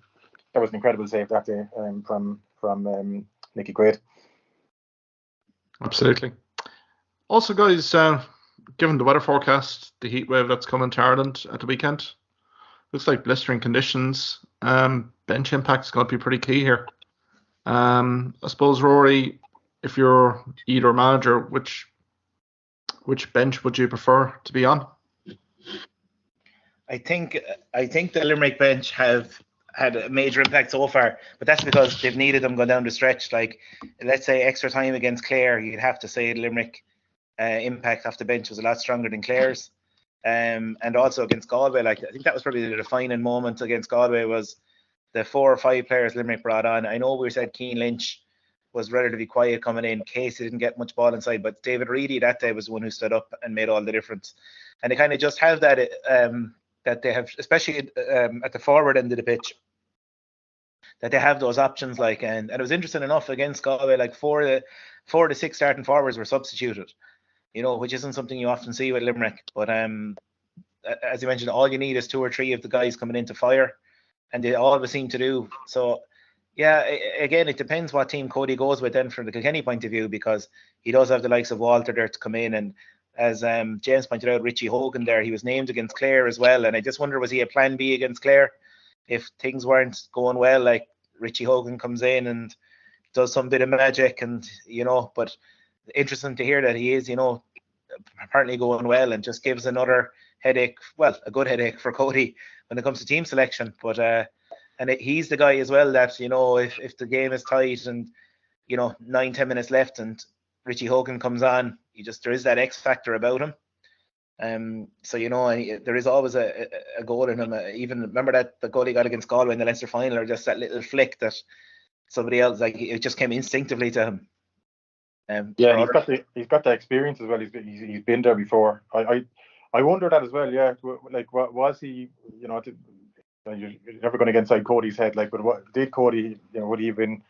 was an incredible save that day from Nicky Quaid. Absolutely. Also, guys, given the weather forecast, the heat wave that's coming to Ireland at the weekend, looks like blistering conditions. Bench impact is going to be pretty key here. I suppose, Ruairi, if you're either manager, which bench would you prefer to be on? I think the Limerick bench have had a major impact so far, but that's because they've needed them going down the stretch. Like, let's say extra time against Clare, you'd have to say the Limerick impact off the bench was a lot stronger than Clare's. And also against Galway, like I think that was probably the defining moment against Galway, was the 4 or 5 players Limerick brought on. I know we said Cian Lynch was relatively quiet coming in. Casey didn't get much ball inside, but David Reedy that day was the one who stood up and made all the difference. And they kind of just have that that they have, especially at the forward end of the pitch, that they have those options, like, and it was interesting enough against Galway, like 4 of the 6 starting forwards were substituted, which isn't something you often see with Limerick. But as you mentioned, all you need is 2 or 3 of the guys coming in to fire, and they always seem to do. So yeah, again, it depends what team Cody goes with then from the Kilkenny point of view, because he does have the likes of Walter there to come in, and as James pointed out, Richie Hogan there, he was named against Clare as well, and I just wonder, was he a plan B against Clare if things weren't going well? Like, Richie Hogan comes in and does some bit of magic, and but interesting to hear that he is apparently going well, and just gives another headache, well, a good headache for Cody when it comes to team selection. But and he's the guy as well that, if the game is tight and 9-10 minutes left and Richie Hogan comes on, there is that X factor about him. So there is always a goal in him. Even remember that the goal he got against Galway in the Leinster final, or just that little flick that somebody else, like, it just came instinctively to him. Yeah, he's got the experience as well. He's been there before. I wonder that as well. Yeah, like, what was he? You're never going to get inside Cody's head. Like, but what did Cody? Would he have been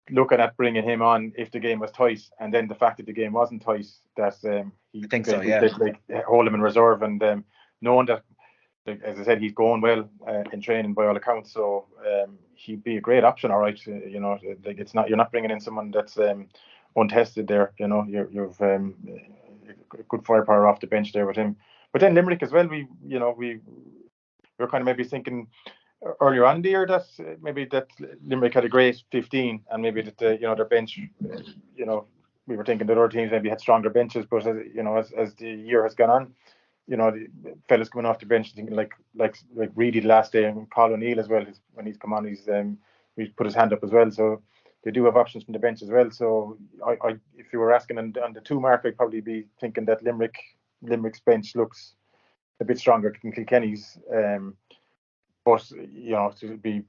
looking at bringing him on if the game was tight, and then the fact that the game wasn't tight, that I think so, yeah. Like, hold him in reserve, and knowing that, like, as I said, he's going well in training by all accounts, so he'd be a great option. All right, like, you're not bringing in someone that's untested there. You've good firepower off the bench there with him. But then Limerick as well, we're kind of maybe thinking earlier on the year that maybe that Limerick had a great 15, and maybe that their bench, we were thinking that other teams maybe had stronger benches, but as the year has gone on, the fellas coming off the bench thinking like Reedy the last day, and Colm O'Neill as well. When he's come on, he's put his hand up as well. So they do have options from the bench as well. So I if you were asking on the 2 mark, I'd probably be thinking that Limerick's bench looks a bit stronger than Kilkenny's. But to be,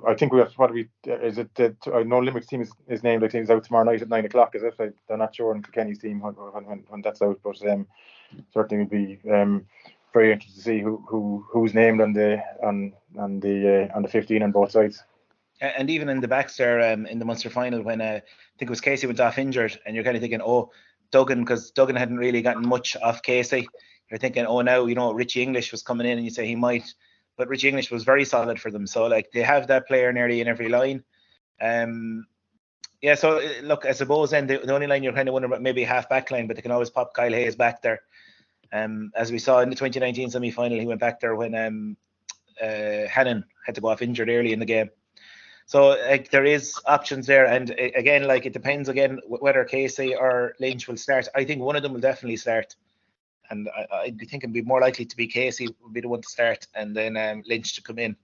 I think we have. What we is it? I know Limerick's team is named. I think it's out tomorrow night at 9 o'clock. Is it? They're not sure on Kilkenny's team when that's out. But certainly would be very interested to see who's named on the 15 on both sides. And even in the backs there, in the Munster final, when I think it was Casey went off injured, and you're kind of thinking, oh, Duggan, because Duggan hadn't really gotten much off Casey. You're thinking, oh, now Richie English was coming in, and you say he might. But Richie English was very solid for them. So, they have that player nearly in every line. So, look, I suppose then the only line you're kind of wondering about maybe half back line, but they can always pop Kyle Hayes back there. As we saw in the 2019 semi-final, he went back there when Hannon had to go off injured early in the game. So, there is options there. And, again, it depends, again, whether Casey or Lynch will start. I think one of them will definitely start. And I think it'd be more likely to be Casey would be the one to start, and then Lynch to come in.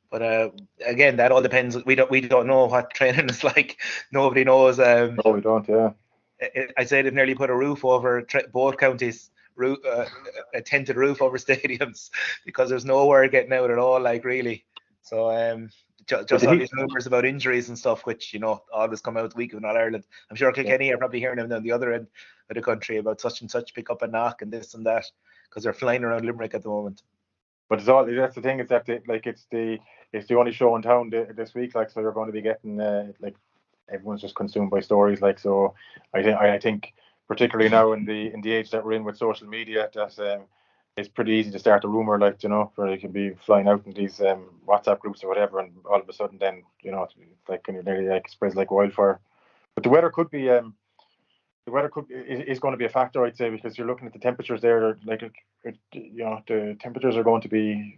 But again, that all depends. We don't know what training is like. Nobody knows. No, we don't. Yeah. I say they've nearly put a roof over both counties, a tented roof over stadiums, because there's no word getting out at all. Really. So just all these rumours about injuries and stuff, which always come out the week of All Ireland. I'm sure Kilkenny are probably hearing them down the other end of the country about such and such pick up a knock and this and that, because they're flying around Limerick at the moment. But that's the thing, is that it's the only show in town this week, so you're going to be getting everyone's just consumed by stories, so I think particularly now in the age that we're in with social media, that it's pretty easy to start a rumor, where they can be flying out in these WhatsApp groups or whatever, and all of a sudden then nearly spreads like wildfire. But the weather could be is going to be a factor, I'd say, because you're looking at the temperatures there. The temperatures are going to be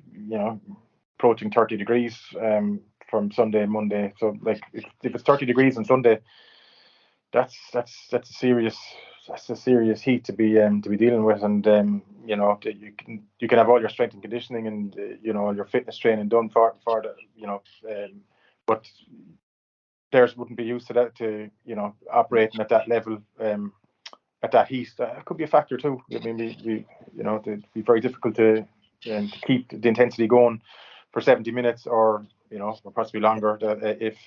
approaching 30 degrees from Sunday and Monday. So if it's 30 degrees on Sunday, that's a serious heat to be dealing with, and you can have all your strength and conditioning and your fitness training done for but players wouldn't be used to that, to operating at that level at that heat. That could be a factor too. I mean, it'd be very difficult to keep the intensity going for 70 minutes or possibly longer if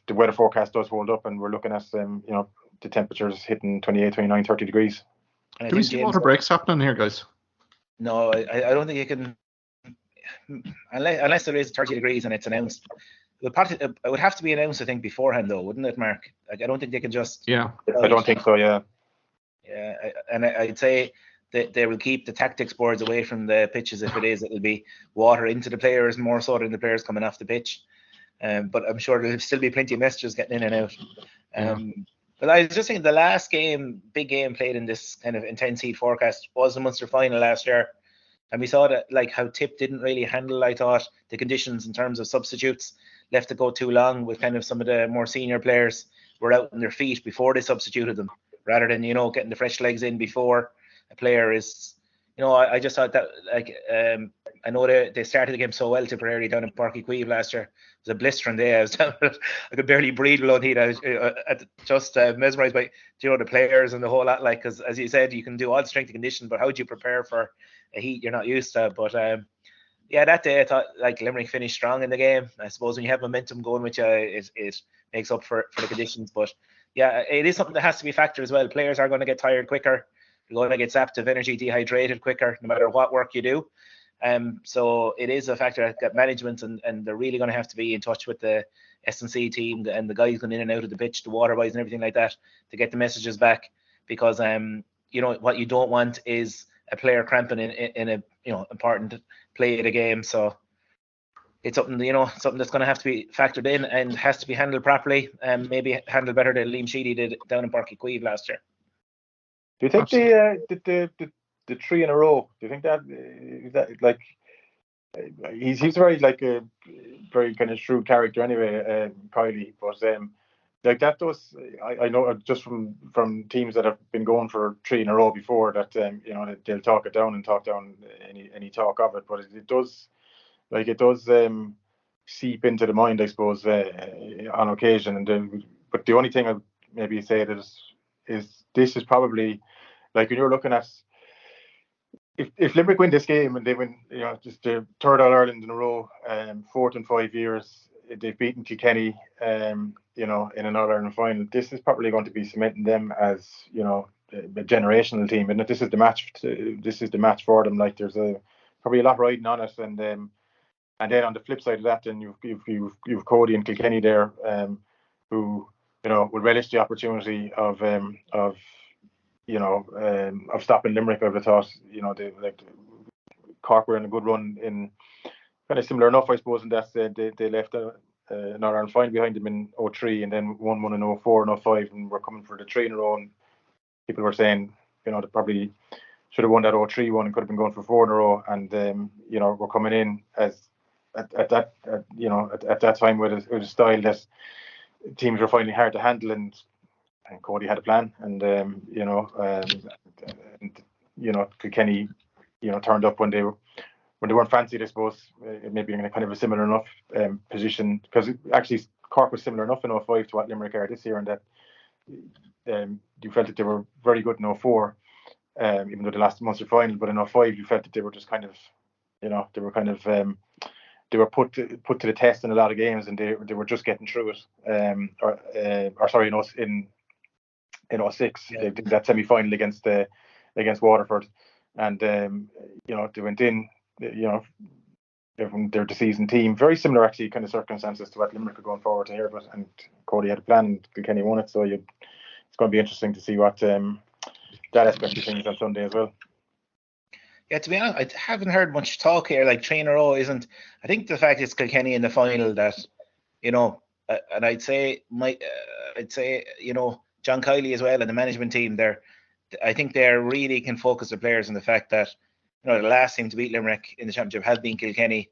the weather forecast does hold up and we're looking at the temperatures hitting 28, 29, 30 degrees. Do we see water breaks happening here, guys? No, I don't think you can, unless there is 30 degrees and it's announced. It would have to be announced, I think, beforehand, though, wouldn't it, Mark? I don't think they can just. Yeah. I don't think so. Yeah. Yeah, I'd say that they will keep the tactics boards away from the pitches. If it'll be water into the players more so than the players coming off the pitch. But I'm sure there'll still be plenty of messages getting in and out. But I was just thinking, the last big game played in this kind of intense heat forecast was the Munster final last year. And we saw that, how Tip didn't really handle, I thought, the conditions in terms of substitutes. Left it go too long with kind of some of the more senior players were out on their feet before they substituted them, rather than, getting the fresh legs in before a player is, I just thought that, I know they started the game so well, Tipperary down in Páirc Uí Chaoimh last year. It was a blistering day. I could barely breathe below heat. I was just mesmerised by, the players and the whole lot, because as you said, you can do all the strength and condition, but how do you prepare for a heat you're not used to? But that day I thought Limerick finished strong in the game. I suppose when you have momentum going with you, it makes up for the conditions. But yeah, it is something that has to be a factor as well. Players are going to get tired quicker. They're going to get sapped of energy, dehydrated quicker, no matter what work you do. So it is a factor that management and they're really going to have to be in touch with the S&C team and the guys going in and out of the pitch, the water boys and everything like that, to get the messages back. Because what you don't want is a player cramping in a important play of the game. So it's something something that's going to have to be factored in and has to be handled properly, and maybe handled better than Liam Sheedy did down in Páirc Uí Chaoimh last year. Do you think the 3 in a row? Do you think that he's very like a very kind of shrewd character anyway, Kylie. But like that does, I know just from teams that have been going for 3 in a row before that they'll talk it down and talk down any talk of it. But it does seep into the mind, I suppose, on occasion. But the only thing I maybe say is this is probably like when you're looking at. If Limerick win this game and they win, just the third All Ireland in a row, 4th in 5 years, they've beaten Kilkenny, in an All Ireland final. This is probably going to be cementing them as, a generational team, and this is the match. This is the match for them. Like there's probably a lot riding on it, and then on the flip side of that, then you've Cody and Kilkenny there, who will relish the opportunity of stopping Limerick. I would have thought, Cork were in a good run in kind of similar enough, I suppose, in that they left an All Ireland final behind them in 03 and then won one in 04 and 05 and were coming for the 3 in a row. And people were saying, they probably should have won that 03 one and could have been going for 4 in a row. And, we're coming in as at that time with a style that teams were finding hard to handle, and Cody had a plan, and Kilkenny, turned up when they weren't fancied, I suppose, maybe in a kind of a similar enough position, because actually Cork was similar enough in 05 to what Limerick are this year, and that you felt that they were very good in 04, even though they lost the Munster final, but in 05 you felt that they were just kind of, they were put to the test in a lot of games, and they were just getting through it. In 06, yeah. They did that semi-final against Waterford, and they went in, they're the seasoned team, very similar actually kind of circumstances to what Limerick are going forward to here, and Cody had a plan and Kilkenny won it, so it's going to be interesting to see what that aspect of things on Sunday as well. Yeah, to be honest, I haven't heard much talk here. Like 3 in a row isn't. I think the fact it's Kilkenny in the final that, and I'd say John Kiley as well and the management team. I think they really can focus their players on the fact that the last team to beat Limerick in the championship has been Kilkenny.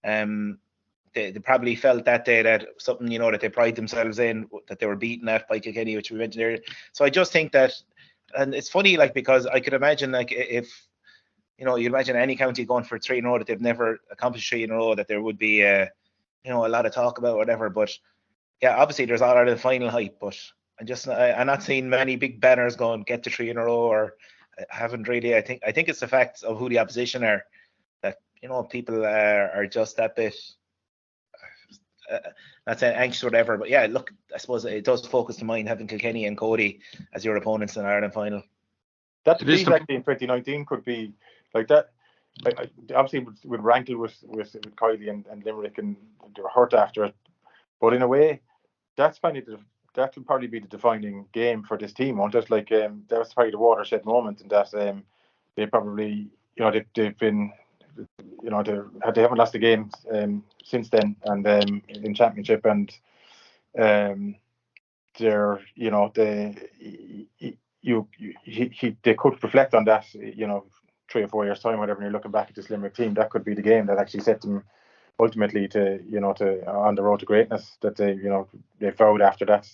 They probably felt that day that something that they pride themselves in, that they were beaten at by Kilkenny, which we mentioned earlier. So I just think that, and it's funny, like, because I could imagine, like, if you imagine any county going for 3 in a row that they've never accomplished 3 in a row, that there would be a lot of talk about, whatever. But yeah, obviously there's all the final hype, but I'm not seeing many big banners going get to 3 in a row, or I haven't really. I think it's the fact of who the opposition are that people are just that bit. Not saying anxious or whatever, but yeah, look, I suppose it does focus the mind having Kilkenny and Cody as your opponents in the Ireland final. That actually in 2019 could be like that. Obviously, with rankle with Kylie and Limerick, and they were hurt after it. But in a way, that will probably be the defining game for this team, won't it? Like that was probably the watershed moment, and that they probably they've been they haven't lost a game since then, and in championship, and they're they could reflect on that 3 or 4 years time, whatever. And you're looking back at this Limerick team, that could be the game that actually set them ultimately to on the road to greatness, that they vowed after that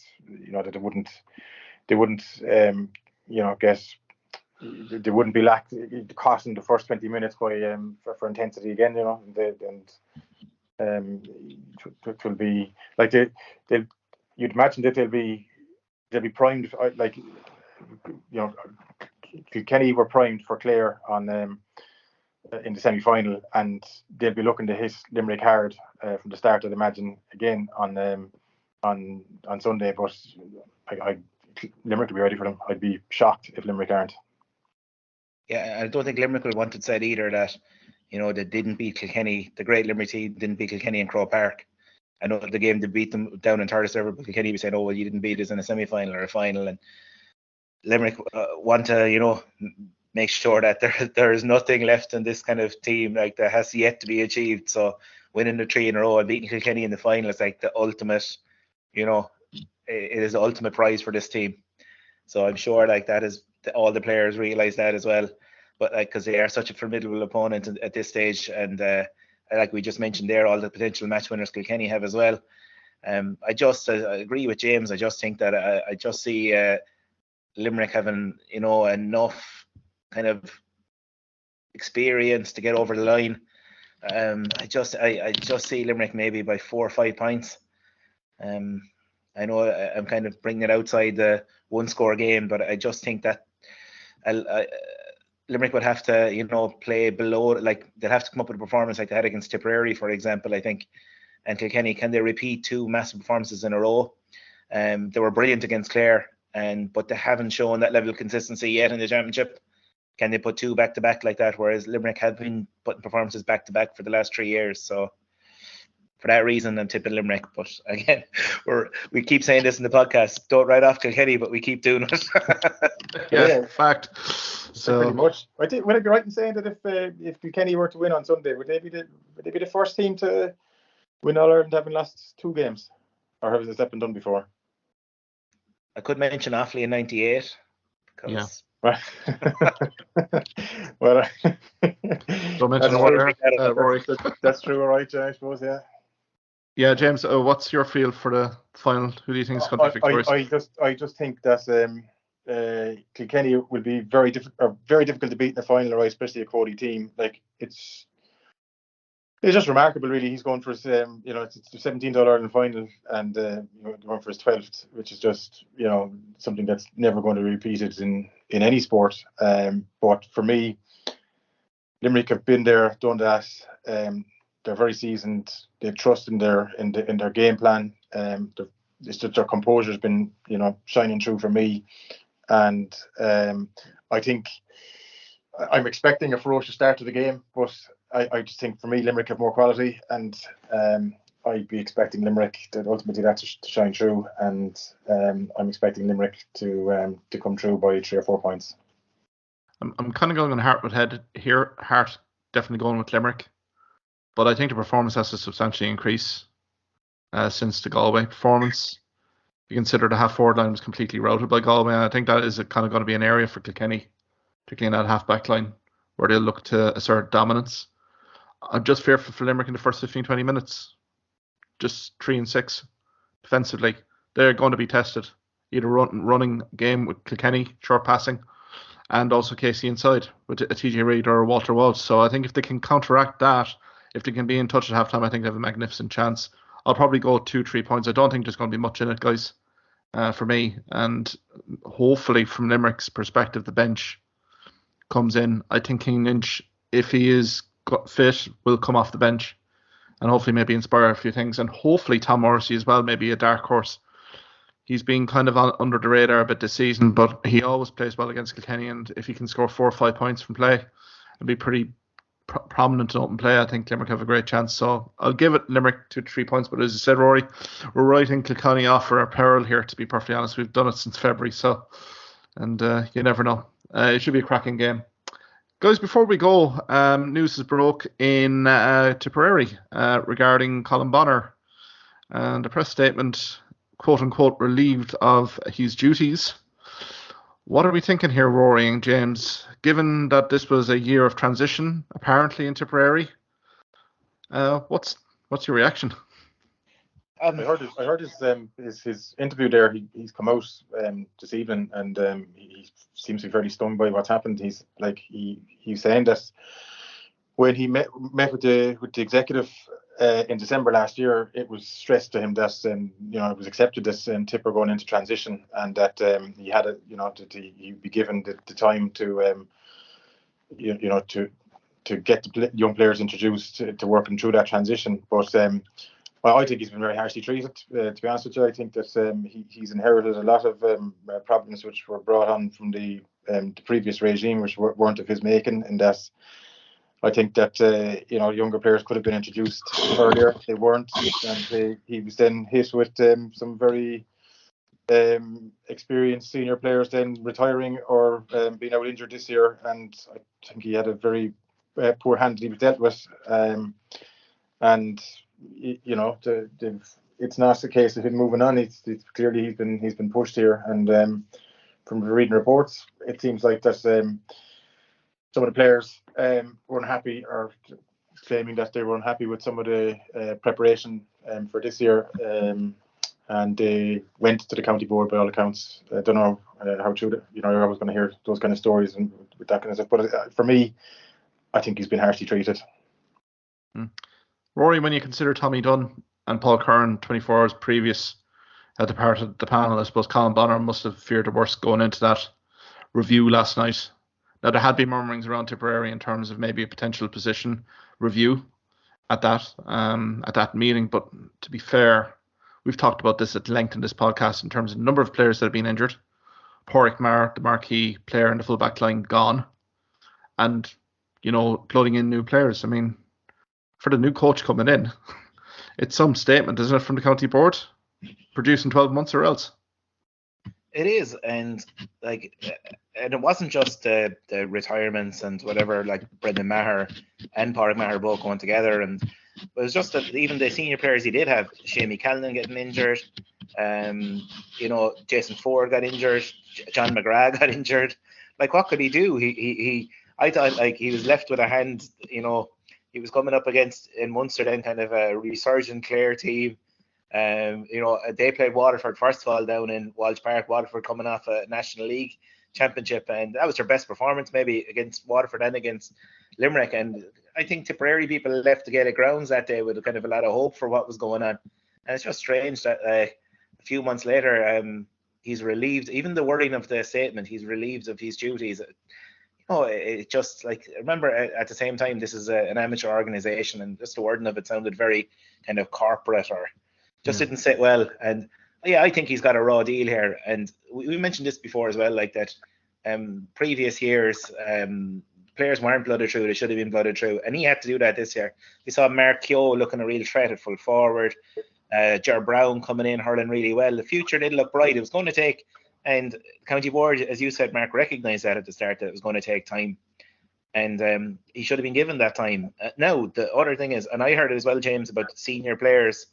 that they wouldn't they wouldn't be costing the first 20 minutes by for intensity again, and it will be like you'd imagine that they'll be primed, like Kilkenny were primed for Clare on in the semi-final, and they'll be looking to hit Limerick hard from the start, I'd imagine, again on Sunday. But Limerick will be ready for them. I'd be shocked if Limerick aren't. Yeah, I don't think Limerick will want to say either that they didn't beat Kilkenny. The great Limerick team didn't beat Kilkenny in Croke Park. I know the game they beat them down in Thurles, but Kilkenny was saying, "Oh well, you didn't beat us in a semi-final or a final." And Limerick want to make sure that there is nothing left in this kind of team like that has yet to be achieved. So winning the 3 in a row and beating Kilkenny in the final is like the ultimate, it is the ultimate prize for this team. So I'm sure like that is all the players realise that as well. But like, because they are such a formidable opponent at this stage, and like we just mentioned there, all the potential match winners Kilkenny have as well. I agree with James. I just think that I just see Limerick having, enough kind of experience to get over the line. I just see Limerick maybe by 4 or 5 points. I know I'm kind of bringing it outside the 1-score game, but I just think that Limerick would have to, play below, like they'll have to come up with a performance like they had against Tipperary, for example, I think. And Kilkenny, can they repeat 2 massive performances in a row? They were brilliant against Clare, but they haven't shown that level of consistency yet in the championship. Can they put 2 back-to-back like that? Whereas Limerick have been putting performances back-to-back for the last 3 years. So for that reason, I'm tipping Limerick. But again, we keep saying this in the podcast. Don't write off Kilkenny, but we keep doing it. Yeah, fact. So pretty much. Would I be right in saying that if Kilkenny were to win on Sunday, would they be the first team to win All Ireland having lost 2 games, or has that been done before? I could mention Offaly in '98. Yeah. Well, don't mention Ruairi. That's true, all right, I suppose, yeah. Yeah, James, what's your feel for the final? Who do you think is going to be victorious? I just think that Kilkenny will be very difficult to beat in the final, right? Especially a Cody team. Like it's just remarkable, really. He's going for his, it's the 17th All Ireland final, and going for his 12th, which is just, something that's never going to be repeated in any sport. But for me, Limerick have been there, done that. They're very seasoned. They trust in their game plan. It's just their composure has been, shining through for me. And I think I'm expecting a ferocious start to the game, but I just think for me Limerick have more quality, and I'd be expecting Limerick to ultimately that to shine through, and I'm expecting Limerick to come through by 3 or 4 points. I'm kind of going on heart with head here. Heart definitely going with Limerick, but I think the performance has to substantially increase since the Galway performance. You consider the half-forward line was completely routed by Galway, and I think that is kind of going to be an area for Kilkenny, particularly in that half-back line, where they'll look to assert dominance. I'm just fearful for Limerick in the first 15-20 minutes. Just 3 and 6 defensively. They're going to be tested. Either running game with Kilkenny, short passing, and also Casey inside with a TJ Reid or a Walter Walsh. So I think if they can counteract that, if they can be in touch at halftime, I think they have a magnificent chance. I'll probably go 2-3 points. I don't think there's going to be much in it, guys, for me. And hopefully, from Limerick's perspective, the bench comes in. I think King Lynch, if he is fit, will come off the bench and hopefully maybe inspire a few things. And hopefully Tom Morrissey as well, maybe a dark horse. He's been kind of under the radar a bit this season, but he always plays well against Kilkenny, and if he can score 4 or 5 points from play and be pretty prominent in open play, I think Limerick have a great chance. So I'll give it Limerick 2-3 points, but as I said, Rory, we're writing Kilkenny off for our peril here, to be perfectly honest. We've done it since February, and you never know. It should be a cracking game. Guys, before we go, news has broke in Tipperary regarding Colm Bonnar, and a press statement, quote-unquote, relieved of his duties. What are we thinking here, Rory and James, given that this was a year of transition, apparently, in Tipperary? What's your reaction? I heard his interview there. He's come out this evening, and he seems to be fairly stung by what's happened. He's saying that when he met with the executive in December last year, it was stressed to him that it was accepted that Tipper going into transition, and that he had he'd be given the time to to get the young players introduced to working through that transition. But I think he's been very harshly treated. To be honest with you, I think that he's inherited a lot of problems which were brought on from the previous regime, which weren't of his making, and that I think that younger players could have been introduced earlier. They weren't, and he was then hit with some very experienced senior players then retiring or being out injured this year, and I think he had a very poor hand that he was dealt with. And it's not the case of him moving on. It's clearly he's been pushed here, and from reading reports, it seems like that some of the players weren't happy or claiming that they were unhappy with some of the preparation for this year, and they went to the county board by all accounts. I don't know how true that, you're always going to hear those kind of stories and with that kind of stuff. But for me, I think he's been harshly treated. Rory, when you consider Tommy Dunn and Paul Curran 24 hours previous at the part of the panel, I suppose Colm Bonnar must have feared the worst going into that review last night. Now, there had been murmurings around Tipperary in terms of maybe a potential position review at that meeting, but to be fair, we've talked about this at length in this podcast in terms of the number of players that have been injured. Pádraig Maher, the marquee player in the full back line, gone, and plugging in new players. I mean, for the new coach coming in, it's some statement, isn't it, from the county board? Producing 12 months or else. It is, and it wasn't just the retirements and whatever, like Brendan Maher and Pádraig Maher both going together, and it was just that even the senior players he did have, Shamie Callan getting injured, Jason Ford got injured, John McGrath got injured. Like, what could he do? I thought like he was left with a hand. He was coming up against in Munster then kind of a resurgent Clare team. They played Waterford first of all down in Walsh Park. Waterford coming off a National League championship, and that was their best performance maybe against Waterford and against Limerick. And I think Tipperary people left the Gaelic grounds that day with kind of a lot of hope for what was going on. And it's just strange that a few months later, he's relieved. Even the wording of the statement, he's relieved of his duties. It just like, remember at the same time, this is an amateur organisation, and just the wording of it sounded very kind of corporate or just didn't sit well. And yeah, I think he's got a raw deal here. And we mentioned this before as well, like that previous years, players weren't blooded through. They should have been blooded through. And he had to do that this year. We saw Mark Keogh looking a real threat at full forward. Ger Brown coming in, hurling really well. The future did look bright. It was going to take, and the County Board, as you said, Mark, recognised that at the start, that it was going to take time. And he should have been given that time. Now, the other thing is, and I heard it as well, James, about senior players,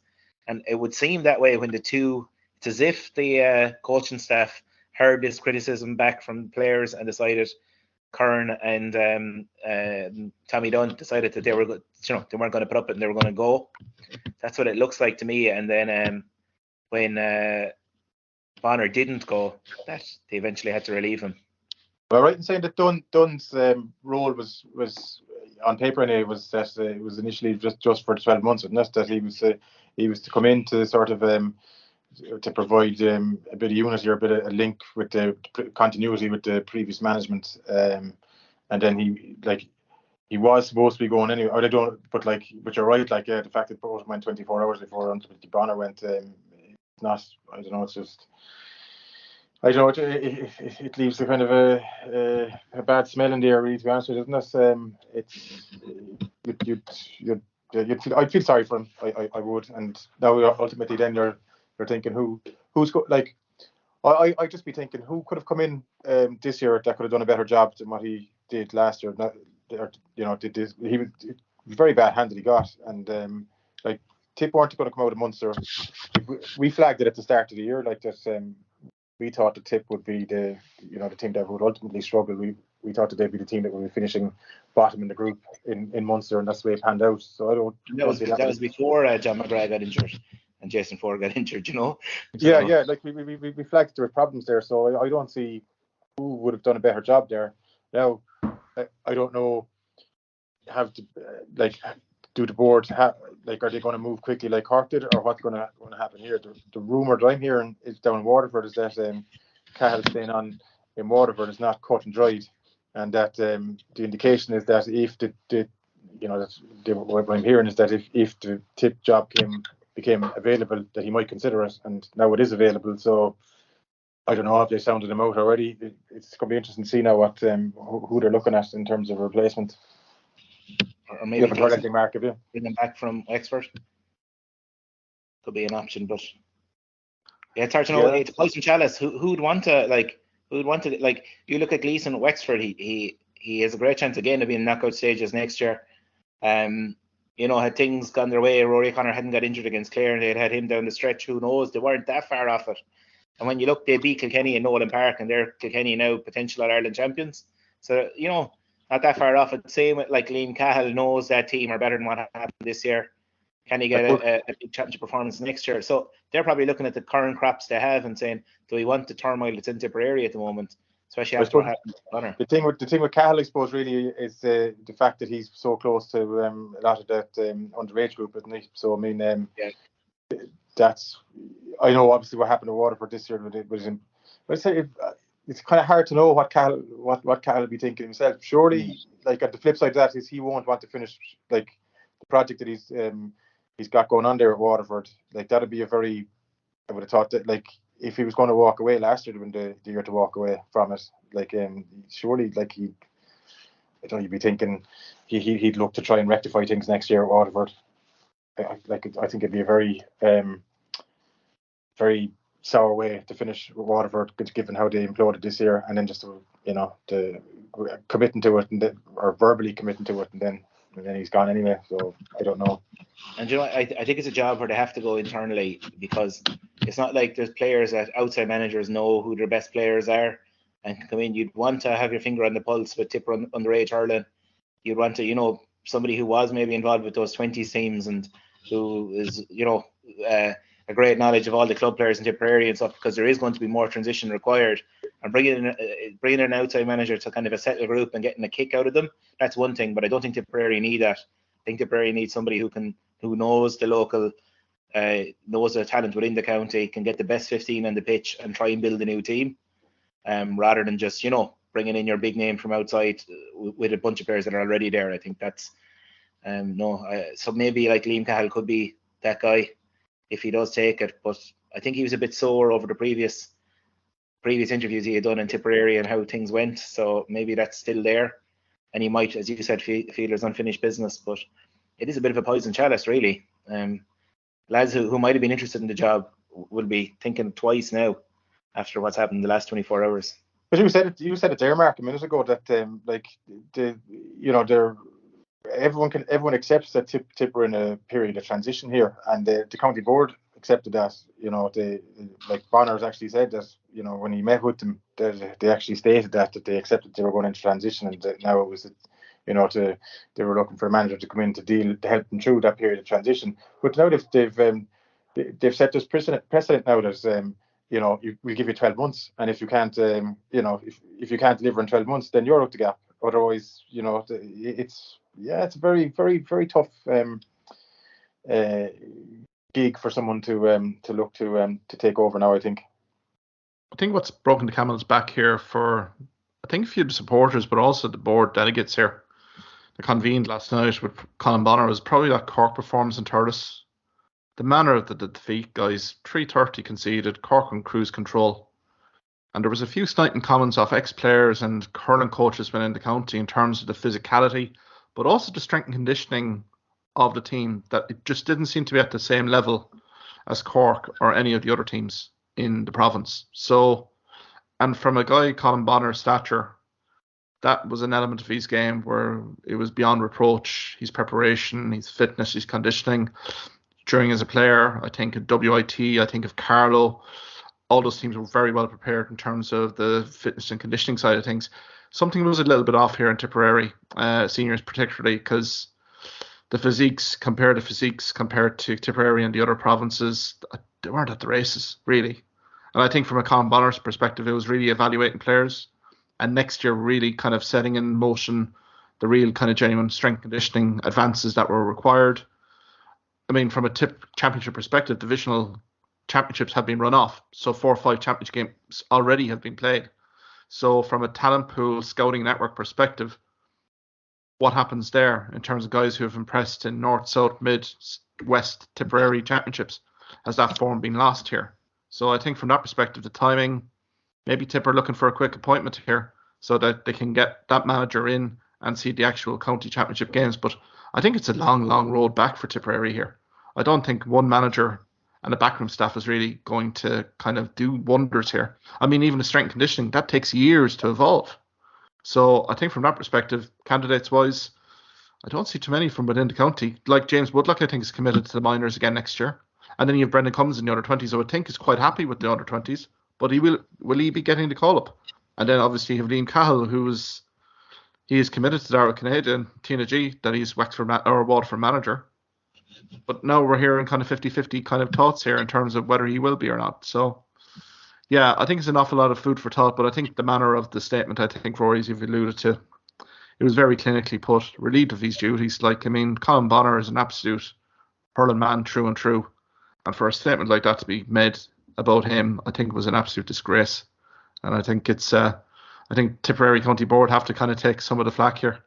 and it would seem that way when it's as if the coaching staff heard this criticism back from players and decided, Curran and Tommy Dunn decided that they were, they weren't going to put up it and they were going to go. That's what it looks like to me. And then when Bonnar didn't go, that they eventually had to relieve him. Well, right in saying that Dunn's role was on paper anyway, was that it was initially just for 12 months, and that's that he was to come in to sort of to provide a bit of unity or a bit of a link with the continuity with the previous management, and then he was supposed to be going anyway. But you're right, the fact that Boat went 24 hours before Bonnar went, it's not. I don't know. It's just. I don't know. It leaves a kind of a bad smell in the air, really, to be honest with you, doesn't it? I'd feel sorry for him. I would. And now ultimately, then you're thinking I'd just be thinking who could have come in this year that could have done a better job than what he did last year. Did this? He was very bad hand that he got, and Tip weren't going to come out of Munster. We flagged it at the start of the year, like that. We thought the Tip would be the team that would ultimately struggle. We thought that they'd be the team that would be finishing bottom in the group in Munster, and that's the way it panned out. So I don't. That was before John McGrath got injured and Jason Ford got injured. Yeah. Like we flagged there were problems there, so I don't see who would have done a better job there. Now I don't know. Do the board are they going to move quickly like Cork did, or what's going to happen here? The rumour that I'm hearing is down in Waterford is that Cahill staying on in Waterford is not cut and dried, and that the indication is that if what I'm hearing is that if the Tip job became available, that he might consider it, and now it is available. So I don't know if they sounded him out already. It's going to be interesting to see now what who they're looking at in terms of replacement. Or maybe bring them back from Wexford could be an option, but yeah, it's hard to know. It's poison chalice. Who'd want to you look at Gleeson at Wexford. He has a great chance again of being in knockout stages next year. Had things gone their way, Rory O'Connor hadn't got injured against Clare and they'd had him down the stretch. Who knows? They weren't that far off it. And when you look, they beat Kilkenny in Nolan Park, and they're Kilkenny now potential All Ireland champions. So not that far off. It's same with like Liam Cahill knows that team are better than what happened this year. Can he get a big championship performance next year? So they're probably looking at the current crops they have and saying, do we want the turmoil that's in Tipperary at the moment, especially after what happened to Bonnar? The thing with Cahill, I suppose, really is the fact that he's so close to a lot of that underage group, isn't he? So I mean, that's, I know obviously what happened to Waterford this year, but it's kind of hard to know what Cahill will be thinking himself. Surely, like at the flip side of that is he won't want to finish like the project that he's got going on there at Waterford. Like that'd be I would have thought that like if he was going to walk away last year, it would have been the year to walk away from it. Like surely like you'd be thinking he'd look to try and rectify things next year at Waterford. I think it'd be a very very sour way to finish with Waterford, given how they imploded this year, and then just to committing to it or verbally committing to it, and then he's gone anyway. So I don't know. And I think it's a job where they have to go internally, because it's not like there's players that outside managers know who their best players are and can come in. You'd want to have your finger on the pulse with Tipper underage hurling. You'd want to, somebody who was maybe involved with those 20s teams and who is, a great knowledge of all the club players in Tipperary and stuff, because there is going to be more transition required. And bringing in an outside manager to kind of a settle group and getting a kick out of them, that's one thing. But I don't think Tipperary need that. I think Tipperary needs somebody who knows the local, knows the talent within the county, can get the best 15 on the pitch and try and build a new team, rather than just bringing in your big name from outside with a bunch of players that are already there. I think that's so maybe like Liam Cahill could be that guy if he does take it, but I think he was a bit sore over the previous interviews he had done in Tipperary and how things went, so maybe that's still there, and he might, as you said, feel there's unfinished business. But it is a bit of a poison chalice, really. Lads who might have been interested in the job will be thinking twice now after what's happened in the last 24 hours. But you said it there, Mark, a minute ago, that everyone accepts that Tipper in a period of transition here, and the county board accepted that. Like Bonnar actually said that when he met with them, they actually stated that they accepted they were going into transition, and now it was they were looking for a manager to come in to help them through that period of transition. But now they've set this precedent now that we'll give you 12 months, and if you can't if you can't deliver in 12 months, then you're out the gap. Otherwise, it's a very, very, very tough gig for someone to look to take over now, I think. I think what's broken the camel's back here for, I think, a few supporters, but also the board delegates here, they convened last night with Colm Bonnar, was probably that Cork performance in Thurles. The manner of the defeat, guys, 3:30 conceded, Cork on cruise control. And there was a few snighting comments off ex-players and hurling coaches within the county in terms of the physicality, but also the strength and conditioning of the team, that it just didn't seem to be at the same level as Cork or any of the other teams in the province. So, and from a guy, Colm Bonnar's stature, that was an element of his game where it was beyond reproach. His preparation, his fitness, his conditioning during as a player. I think of WIT, I think of Carlow. All those teams were very well prepared in terms of the fitness and conditioning side of things. Something was a little bit off here in Tipperary, seniors particularly, because the physiques compared to Tipperary and the other provinces, they weren't at the races, really. And I think from a Colm Bonnar's perspective, it was really evaluating players, and next year really kind of setting in motion the real kind of genuine strength conditioning advances that were required. I mean, from a championship perspective, divisional championships have been run off, so 4 or 5 championship games already have been played. So from a talent pool scouting network perspective, what happens there in terms of guys who have impressed in North, South, Mid, West, Tipperary championships? Has that form been lost here? So I think from that perspective, the timing, maybe Tipper looking for a quick appointment here so that they can get that manager in and see the actual county championship games. But I think it's a long, long road back for Tipperary here. I don't think one manager and the backroom staff is really going to kind of do wonders here. I mean, even the strength and conditioning, that takes years to evolve. So I think from that perspective, candidates-wise, I don't see too many from within the county. Like James Woodlock, I think, is committed to the minors again next year. And then you have Brendan Cummins in the under-20s, who I think is quite happy with the under-20s. But will he be getting the call-up? And then obviously you have Liam Cahill, who was he is committed to Darragh Canada and Tina G that he's Wexford or Waterford manager. But now we're hearing kind of 50-50 kind of thoughts here in terms of whether he will be or not. So, yeah, I think it's an awful lot of food for thought, but I think the manner of the statement, I think, Rory, as you've alluded to, it was very clinically put, relieved of his duties. Like, I mean, Colm Bonnar is an absolute hurling man through and through. And for a statement like that to be made about him, I think was an absolute disgrace. And I think I think Tipperary County Board have to kind of take some of the flack here.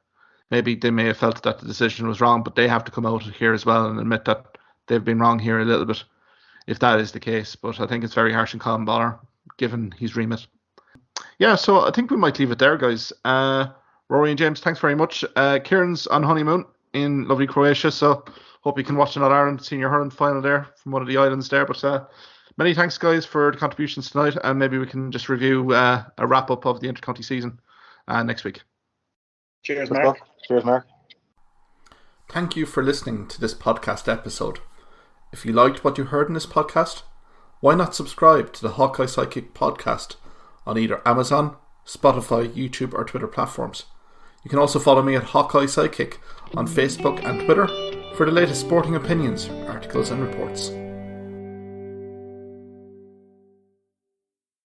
Maybe they may have felt that the decision was wrong, but they have to come out here as well and admit that they've been wrong here a little bit, if that is the case. But I think it's very harsh on Colm Bonnar, given his remit. Yeah, so I think we might leave it there, guys. Rory and James, thanks very much. Kieran's on honeymoon in lovely Croatia, so hope you can watch an All Ireland senior hurling final there from one of the islands there. But many thanks, guys, for the contributions tonight, and maybe we can just review a wrap-up of the inter-county season next week. Cheers, Mark. Cheers, Mark. Thank you for listening to this podcast episode. If you liked what you heard in this podcast, why not subscribe to the Hawkeye Sidekick podcast on either Amazon, Spotify, YouTube or Twitter platforms. You can also follow me at Hawkeye Sidekick on Facebook and Twitter for the latest sporting opinions, articles and reports.